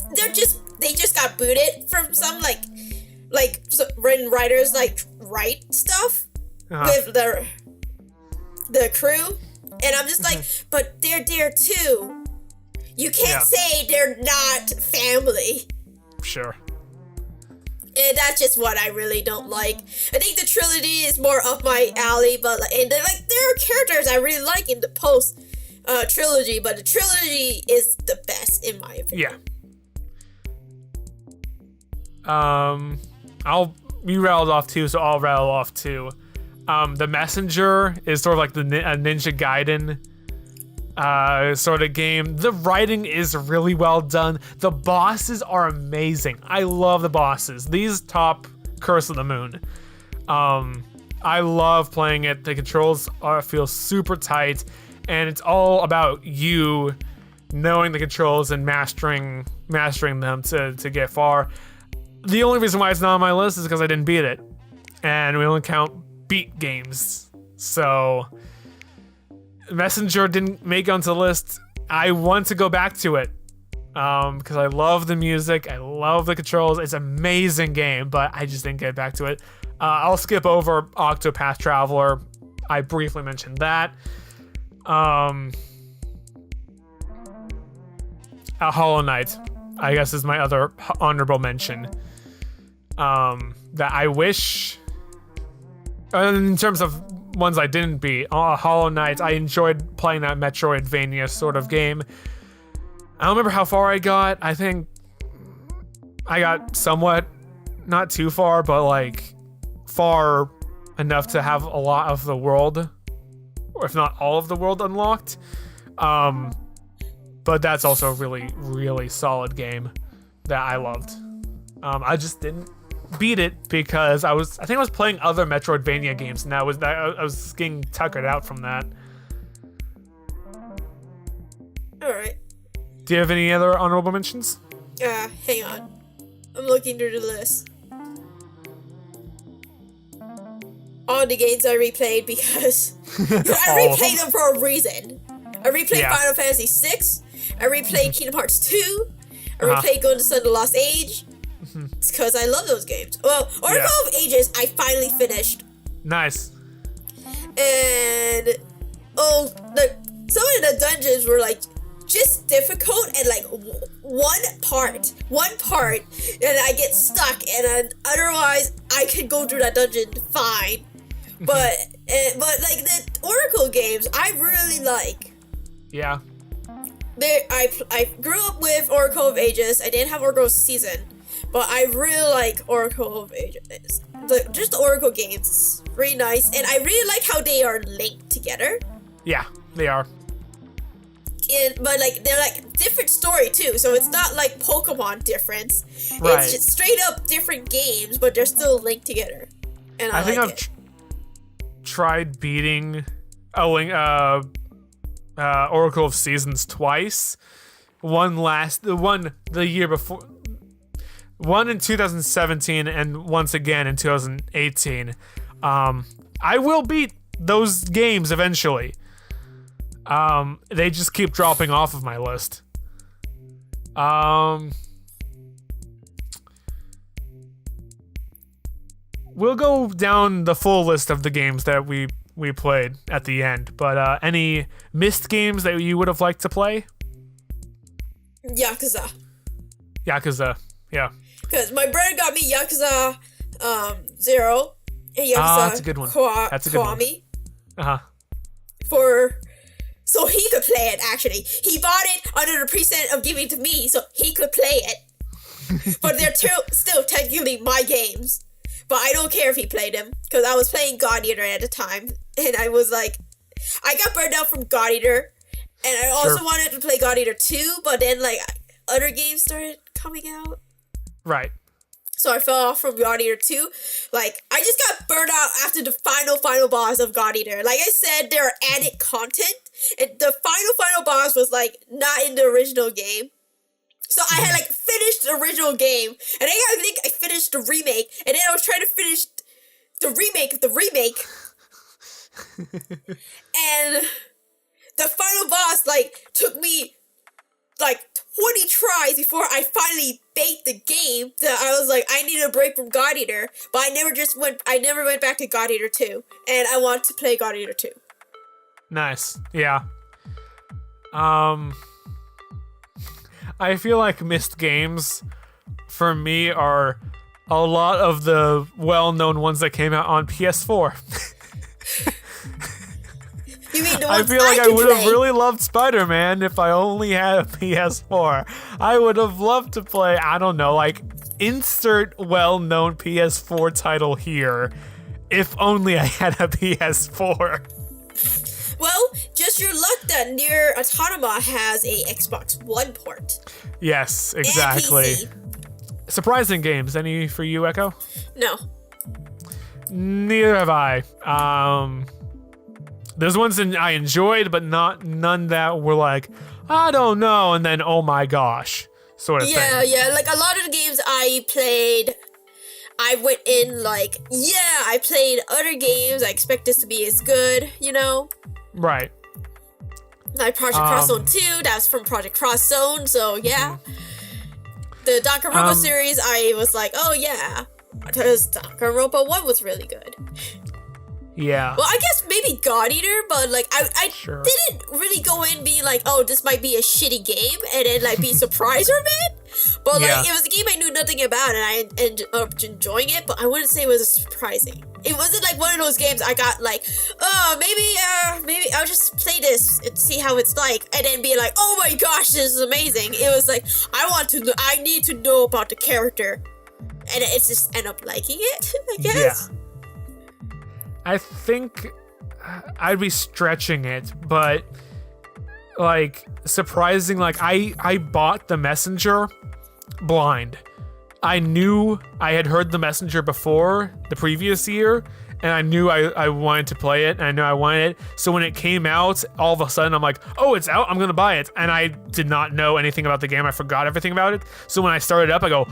they just got booted from some like when writers like write stuff with the crew, and I'm just like, but they're there too. You can't say they're not family. Sure. And that's just what I really don't like. I think the trilogy is more up my alley, but there are characters I really like in the post trilogy, but the trilogy is the best in my opinion. Yeah. You rattled off two, so I'll rattle off two. The Messenger is sort of like a Ninja Gaiden sort of game. The writing is really well done. The bosses are amazing. I love the bosses. These top Curse of the Moon. I love playing it. The controls feel super tight, and it's all about you knowing the controls and mastering them to get far. The only reason why it's not on my list is because I didn't beat it, and we only count beat games. So Messenger didn't make it onto the list. I want to go back to it because I love the music, I love the controls. It's an amazing game, but I just didn't get back to it. I'll skip over Octopath Traveler. I briefly mentioned that. Hollow Knight, I guess, is my other honorable mention. That I wish, in terms of ones I didn't beat, Hollow Knight, I enjoyed playing that Metroidvania sort of game. I don't remember how far I got. I think I got somewhat, not too far, but like far enough to have a lot of the world, or if not all of the world, unlocked. But that's also a really, really solid game that I loved. I just didn't beat it because I think I was playing other Metroidvania games, and I was getting tuckered out from that. All right. Do you have any other honorable mentions? Hang on. I'm looking through the list. All the games I replayed because I replayed them for a reason. I replayed Final Fantasy VI. I replayed Kingdom Hearts 2. I replayed Golden Sun: The Lost Age. It's because I love those games. Well, Oracle of Ages, I finally finished. Nice. And some of the dungeons were like just difficult, and like one part, and I get stuck, and otherwise I could go through that dungeon fine. But like the Oracle games, I really like. Yeah. I grew up with Oracle of Ages. I didn't have Oracle Season, but I really like Oracle of Ages. just the Oracle games, really nice, and I really like how they are linked together. Yeah, they are. But like they're like different story too, so it's not like Pokemon difference. Right. It's just straight up different games, but they're still linked together. And I think I've tried beating Oracle of Seasons twice. The year before. One in 2017 and once again in 2018. I will beat those games eventually. They just keep dropping off of my list. We'll go down the full list of the games that we played at the end, but any missed games that you would have liked to play? Yakuza, yeah. Because my brother got me Yakuza 0 and Yakuza that's a good one. That's a good one. Kiwami. So he could play it, actually. He bought it under the pretense of giving it to me so he could play it. But they're still technically my games. But I don't care if he played them, because I was playing God Eater at the time. And I was like, I got burned out from God Eater. And I also wanted to play God Eater 2, but then like other games started coming out. Right. So I fell off from God Eater 2. Like, I just got burned out after the final boss of God Eater. Like I said, there are added content. And the final boss was, like, not in the original game. So I had, like, finished the original game. And then I think I finished the remake. And then I was trying to finish the remake of the remake. And the final boss, like, took me, like, 20 tries before I finally beat the game that I was like, I need a break from God Eater. But I never went back to God Eater 2. And I want to play God Eater 2. Nice. Yeah. I feel like missed games for me are a lot of the well-known ones that came out on PS4. You mean the ones I feel like I would have really loved Spider-Man if I only had a PS4. I would have loved to play, I don't know, like, insert well-known PS4 title here, if only I had a PS4. Well, just your luck that Nier Automata has a Xbox One port. Yes, exactly. And PC. Surprising games. Any for you, Echo? No. Neither have I. There's ones that I enjoyed, but none that were like, I don't know, and then oh my gosh, sort of thing. Yeah. Like a lot of the games I played, I went in like, yeah, I played other games. I expect this to be as good, you know? Right. Like Project Cross Zone 2, that was from Project Cross Zone, so yeah. The Danganronpa series, I was like, oh yeah, because Danganronpa 1 was really good. Yeah. Well, I guess maybe God Eater, but like I Sure. didn't really go in being like, oh, this might be a shitty game, and then like be surprised from it. But like it was a game I knew nothing about, and I ended up enjoying it. But I wouldn't say it was surprising. It wasn't like one of those games I got like, oh, maybe I'll just play this and see how it's like, and then be like, oh my gosh, this is amazing. It was like I need to know about the character, and it's just end up liking it, I guess. Yeah. I think I'd be stretching it, but like surprising, like I bought The Messenger blind. I knew I had heard The Messenger before the previous year, and I knew I wanted to play it, and I knew I wanted it. So when it came out, all of a sudden I'm like, oh, it's out, I'm gonna buy it. And I did not know anything about the game. I forgot everything about it. So when I started up, I go,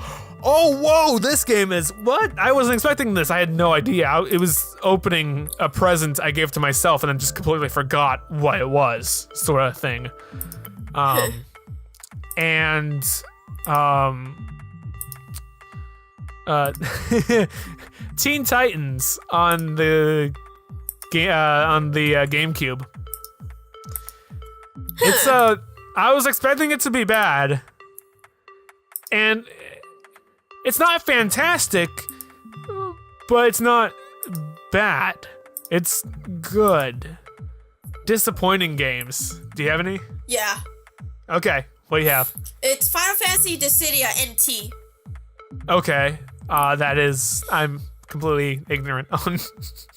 oh, whoa, this game is what? I wasn't expecting this. I had no idea. It was opening a present I gave to myself and then just completely forgot what it was, sort of thing. Teen Titans on the GameCube. It's I was expecting it to be bad, and it's not fantastic, but it's not bad. It's good. Disappointing games. Do you have any? Yeah. Okay, what do you have? It's Final Fantasy Dissidia NT. Okay, that is, I'm completely ignorant on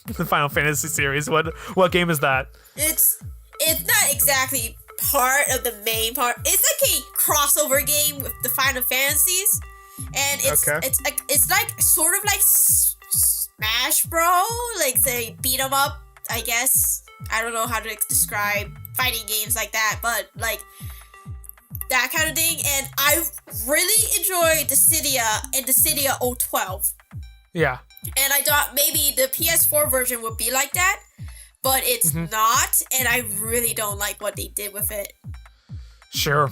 the Final Fantasy series. What game is that? It's not exactly part of the main part. It's like a crossover game with the Final Fantasies, and it's like sort of like Smash Bro, like they beat 'em up. I guess I don't know how to describe fighting games like that, but like that kind of thing. And I really enjoyed Dissidia and Dissidia 012. Yeah. And I thought maybe the PS4 version would be like that, but it's not, and I really don't like what they did with it. Sure.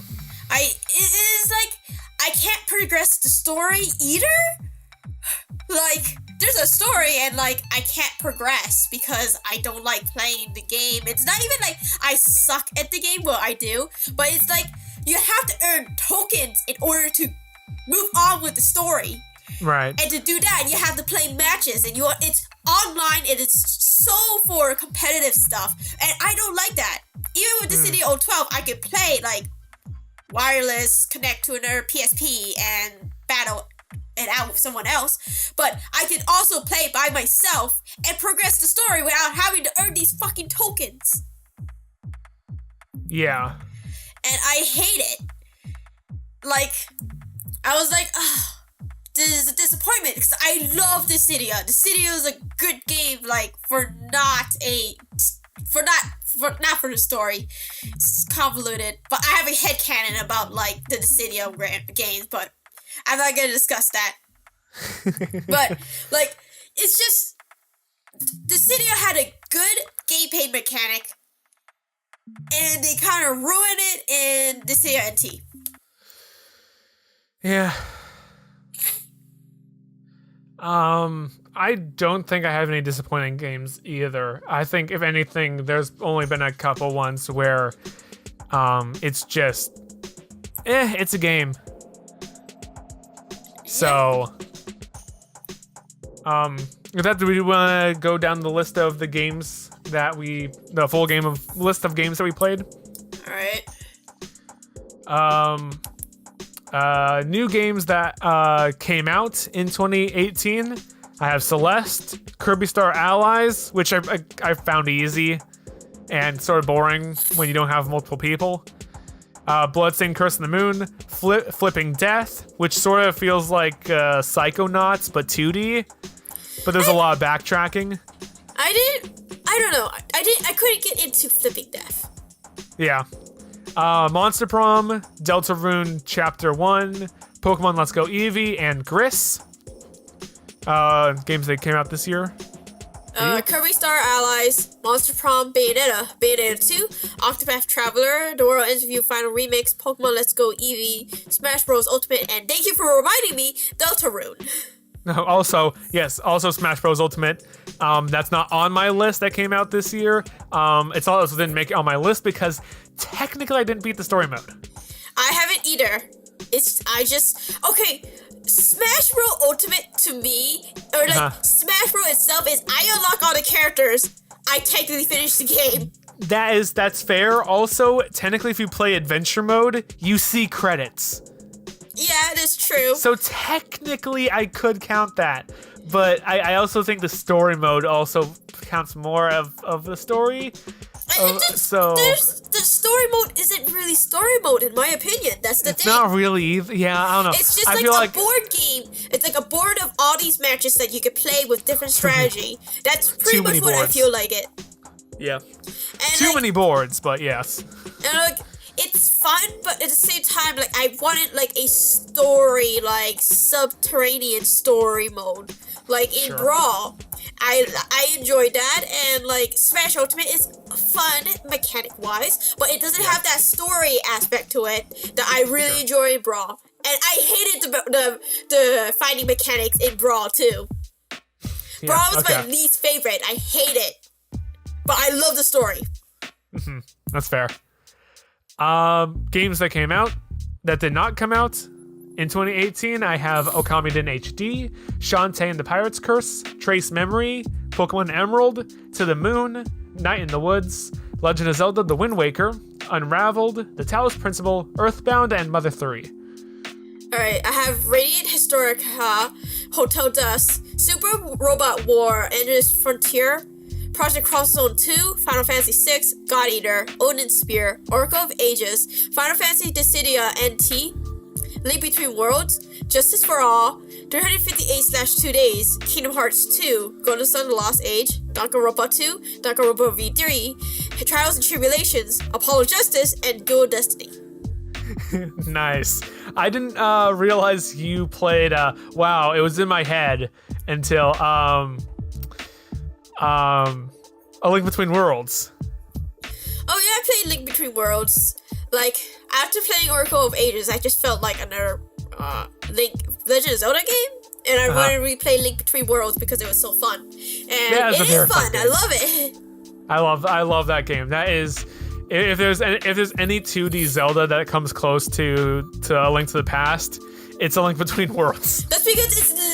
It is like, I can't progress the story either. Like, there's a story, and like, I can't progress because I don't like playing the game. It's not even like I suck at the game, well, I do, but it's like, you have to earn tokens in order to move on with the story. Right. And to do that, you have to play matches, and it's online, and it's so for competitive stuff, and I don't like that. Even with the City 012, I could play like wireless, connect to another PSP, and battle it out with someone else. But I could also play by myself and progress the story without having to earn these fucking tokens. Yeah. And I hate it. Like, I was like, ugh. This is a disappointment because I love Dissidia. Dissidia is a good game, like not for the story. It's convoluted, but I have a headcanon about like the Dissidia games, but I'm not gonna discuss that. But like, it's just Dissidia had a good gameplay mechanic, and they kind of ruined it in Dissidia NT. Yeah. I don't think I have any disappointing games either. I think if anything, there's only been a couple ones where, it's just, it's a game. So, do we want to go down the list of the games that the full list of games that we played? Alright. New games that came out in 2018. I have Celeste, Kirby Star Allies, which I found easy and sort of boring when you don't have multiple people. Bloodstained Curse of the Moon, Flipping Death, which sort of feels like Psychonauts but 2D, but there's a lot of backtracking. I don't know. I couldn't get into Flipping Death. Yeah. Monster Prom, Deltarune Chapter 1, Pokemon Let's Go Eevee, and Gris. Games that came out this year. Kirby Star Allies, Monster Prom, Bayonetta 2, Octopath Traveler, The World Ends With You Final Remix, Pokemon Let's Go Eevee, Smash Bros. Ultimate, and thank you for reminding me, Deltarune. Also Smash Bros. Ultimate. That's not on my list that came out this year. It's also didn't make it on my list because technically I didn't beat the story mode. I haven't either. Smash Bros. Ultimate to me, or like Smash Bros. Itself is I unlock all the characters, I technically finish the game. That's fair. Also, technically if you play adventure mode, you see credits. Yeah, it is true. So technically I could count that. But I also think the story mode also counts more of the story. The story mode isn't really story mode in my opinion. That's the thing. It's not really either. Yeah, I don't know. It's just like a board game. It's like a board of all these matches that you could play with different strategy. That's pretty much what I feel like it. Yeah. And many boards, but yes. And like, it's fun, but at the same time, like I wanted like a story, like subterranean story mode. Like in Brawl, I enjoyed that, and like Smash Ultimate is fun mechanic wise, but it doesn't have that story aspect to it that I really enjoy in Brawl. And I hated the fighting mechanics in Brawl too. Brawl was my least favorite. I hate it, but I love the story. That's fair. Games that came out that did not come out in 2018, I have Okamiden HD, Shantae and the Pirate's Curse, Trace Memory, Pokemon Emerald, To the Moon, Night in the Woods, Legend of Zelda The Wind Waker, Unraveled, The Talos Principle, Earthbound, and Mother 3. Alright, I have Radiant Historica, Hotel Dusk, Super Robot War, Endless Frontier, Project Cross Zone 2, Final Fantasy 6, God Eater, Odin Spear, Oracle of Ages, Final Fantasy Dissidia NT, Link Between Worlds, Justice for All, 358/2 Days, Kingdom Hearts 2, Golden Sun The Lost Age, Danganronpa 2, Danganronpa V3, Trials and Tribulations, Apollo Justice, and Dual Destiny. Nice. I didn't realize you played wow, it was in my head until A Link Between Worlds. Oh yeah, I played Link Between Worlds. Like, after playing Oracle of Ages, I just felt like another Legend of Zelda game, and I wanted to replay Link Between Worlds because it was so fun. And it is fun. I love it. I love that game. That is, if there's any 2D Zelda that comes close to A Link to the Past, it's A Link Between Worlds. That's because it's literally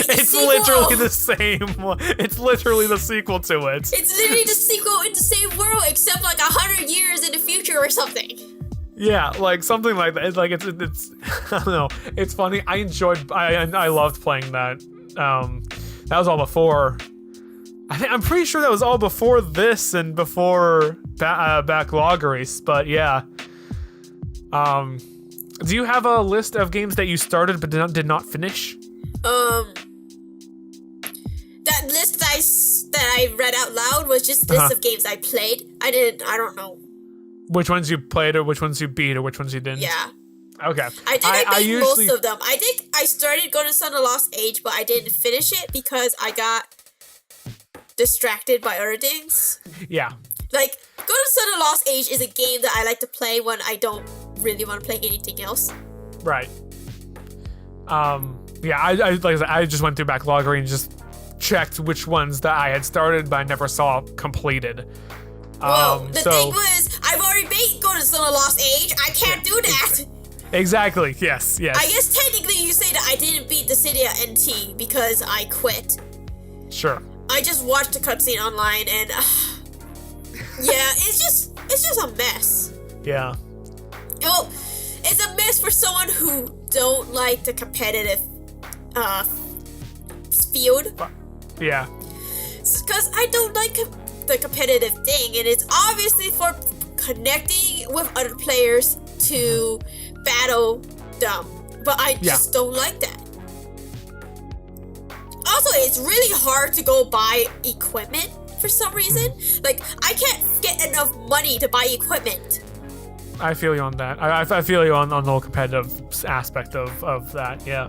it's literally the same. It's literally the sequel to it. It's literally the sequel in the same world, except like 100 years in the future or something. Yeah, like something like that. It's like it's I don't know. It's funny. I loved playing that. That was all before. I'm pretty sure that was all before this and before Backloggery. But yeah. Do you have a list of games that you started but did not finish? That list that I read out loud was just list of games I played. I don't know which ones you played or which ones you beat or which ones you didn't. Yeah. Okay. I beat most of them. I think I started Golden Sun The Lost Age, but I didn't finish it because I got distracted by other things. Yeah. Like, Golden Sun The Lost Age is a game that I like to play when I don't really want to play anything else. Right. Yeah, I like I said, I just went through Backloggery and just checked which ones that I had started but I never saw completed. Well, the thing was, I've already beat Golden Sun The Lost Age. I can't do that. Exactly. Yes. I guess technically you say that I didn't beat Dissidia NT because I quit. Sure. I just watched the cutscene online and yeah, it's just a mess. Yeah. Well, it's a mess for someone who don't like the competitive field. Yeah. Because I don't like the competitive thing, and it's obviously for connecting with other players to battle them. But I just don't like that. Also, it's really hard to go buy equipment for some reason. Like, I can't get enough money to buy equipment. I feel you on that. I feel you on the whole competitive aspect of that, yeah.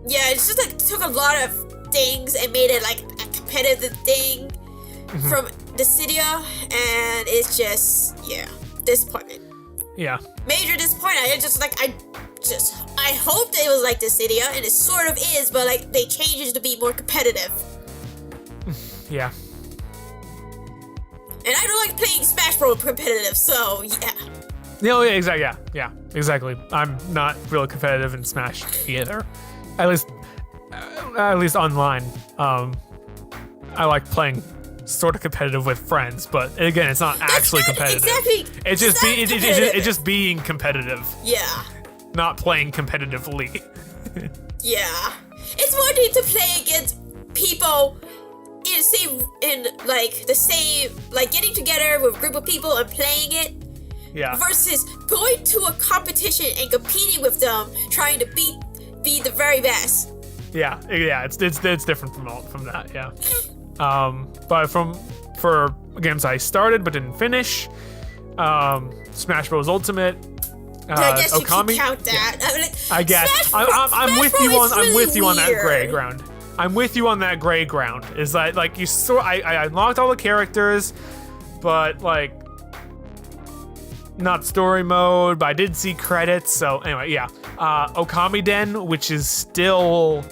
Yeah, it's just like took a lot of things and made it like a competitive thing from Dissidia, and it's just, yeah, disappointment. Yeah. Major disappointment. I hoped it was like Dissidia, and it sort of is, but like they changed it to be more competitive. Yeah. And I don't like playing Smash Bros. Competitive, so yeah. No, yeah, exactly. Yeah, exactly. I'm not really competitive in Smash either. At least online. I like playing sort of competitive with friends, but again, it's not actually competitive. Exactly. It's just being competitive. Yeah. Not playing competitively. Yeah. It's one thing to play against people in the same getting together with a group of people and playing it. Yeah. Versus going to a competition and competing with them, trying to be the very best. Yeah, it's different from that, yeah. But for games I started but didn't finish, Smash Bros. Ultimate, I guess Okami. You can count that. Yeah. I guess I'm with you on that gray ground. I'm with you on that gray ground. Is that like you saw? I unlocked all the characters, but like not story mode. But I did see credits. So anyway, yeah. Okami Den, which is still.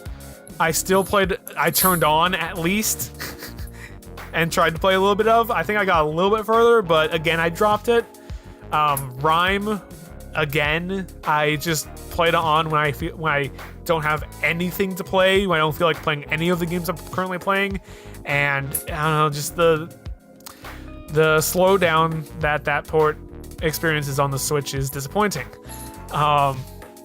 I still played. I turned on at least and tried to play a little bit of. I think I got a little bit further, but again, I dropped it. Rhyme, again, I just played it on when I don't have anything to play. When I don't feel like playing any of the games I'm currently playing, and I don't know, just the slowdown that port experiences on the Switch is disappointing.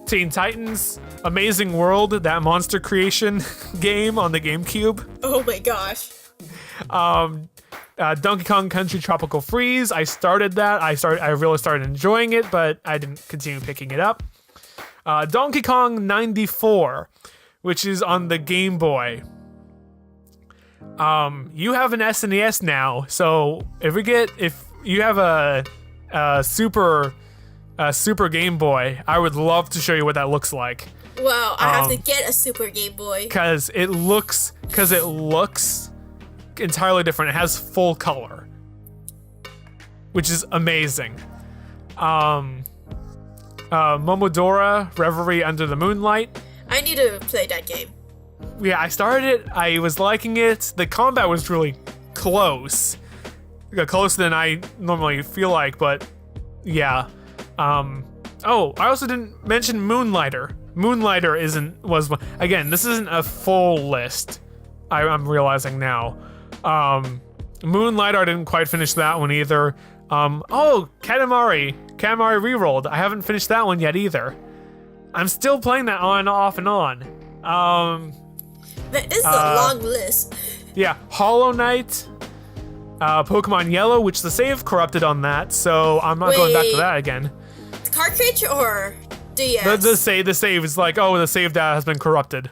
Teen Titans, Amazing World, that monster creation game on the GameCube. Oh my gosh. Donkey Kong Country Tropical Freeze. I started that. I really started enjoying it, but I didn't continue picking it up. Donkey Kong 94, which is on the Game Boy. You have an SNES now, so if you have a Super Game Boy, I would love to show you what that looks like. Well, I have to get a Super Game Boy. Cause it looks entirely different. It has full color, which is amazing. Momodora Reverie Under the Moonlight. I need to play that game. Yeah, I started it. I was liking it. The combat was really close. Closer than I normally feel like, but yeah. Oh, I also didn't mention Moonlighter. Moonlighter was again, this isn't a full list. I'm realizing now. Moonlighter, I didn't quite finish that one either. Katamari Rerolled. I haven't finished that one yet either. I'm still playing that on, off, and on. This is a long list. Yeah, Hollow Knight, Pokemon Yellow, which the save corrupted on that, so I'm not going back to that again. The cartridge or DS? The save is like, oh, the save data has been corrupted.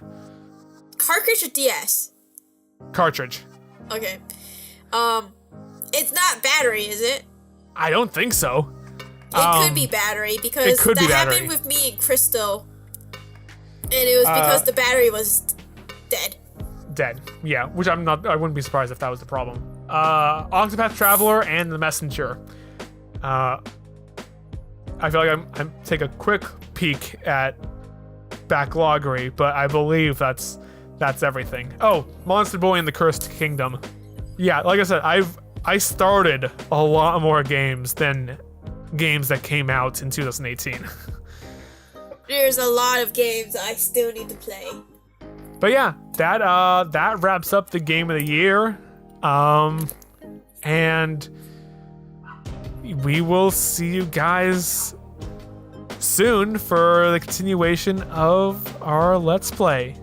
Cartridge or DS? Cartridge. Okay. It's not battery, is it? I don't think so. It could be battery because that happened with me and Crystal. And it was because the battery was dead. Yeah, which I wouldn't be surprised if that was the problem. Octopath Traveler and The Messenger. I feel like I'm take a quick peek at backloggery, but I believe that's everything. Oh, Monster Boy and the Cursed Kingdom. Yeah, like I said, I started a lot more games than games that came out in 2018. There's a lot of games I still need to play. But yeah, that wraps up the game of the year. And we will see you guys soon for the continuation of our Let's Play.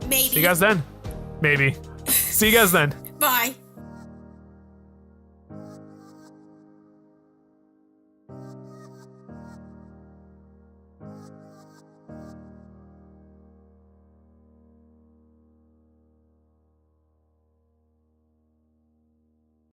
Maybe. See you guys then. Maybe. See you guys then. Bye.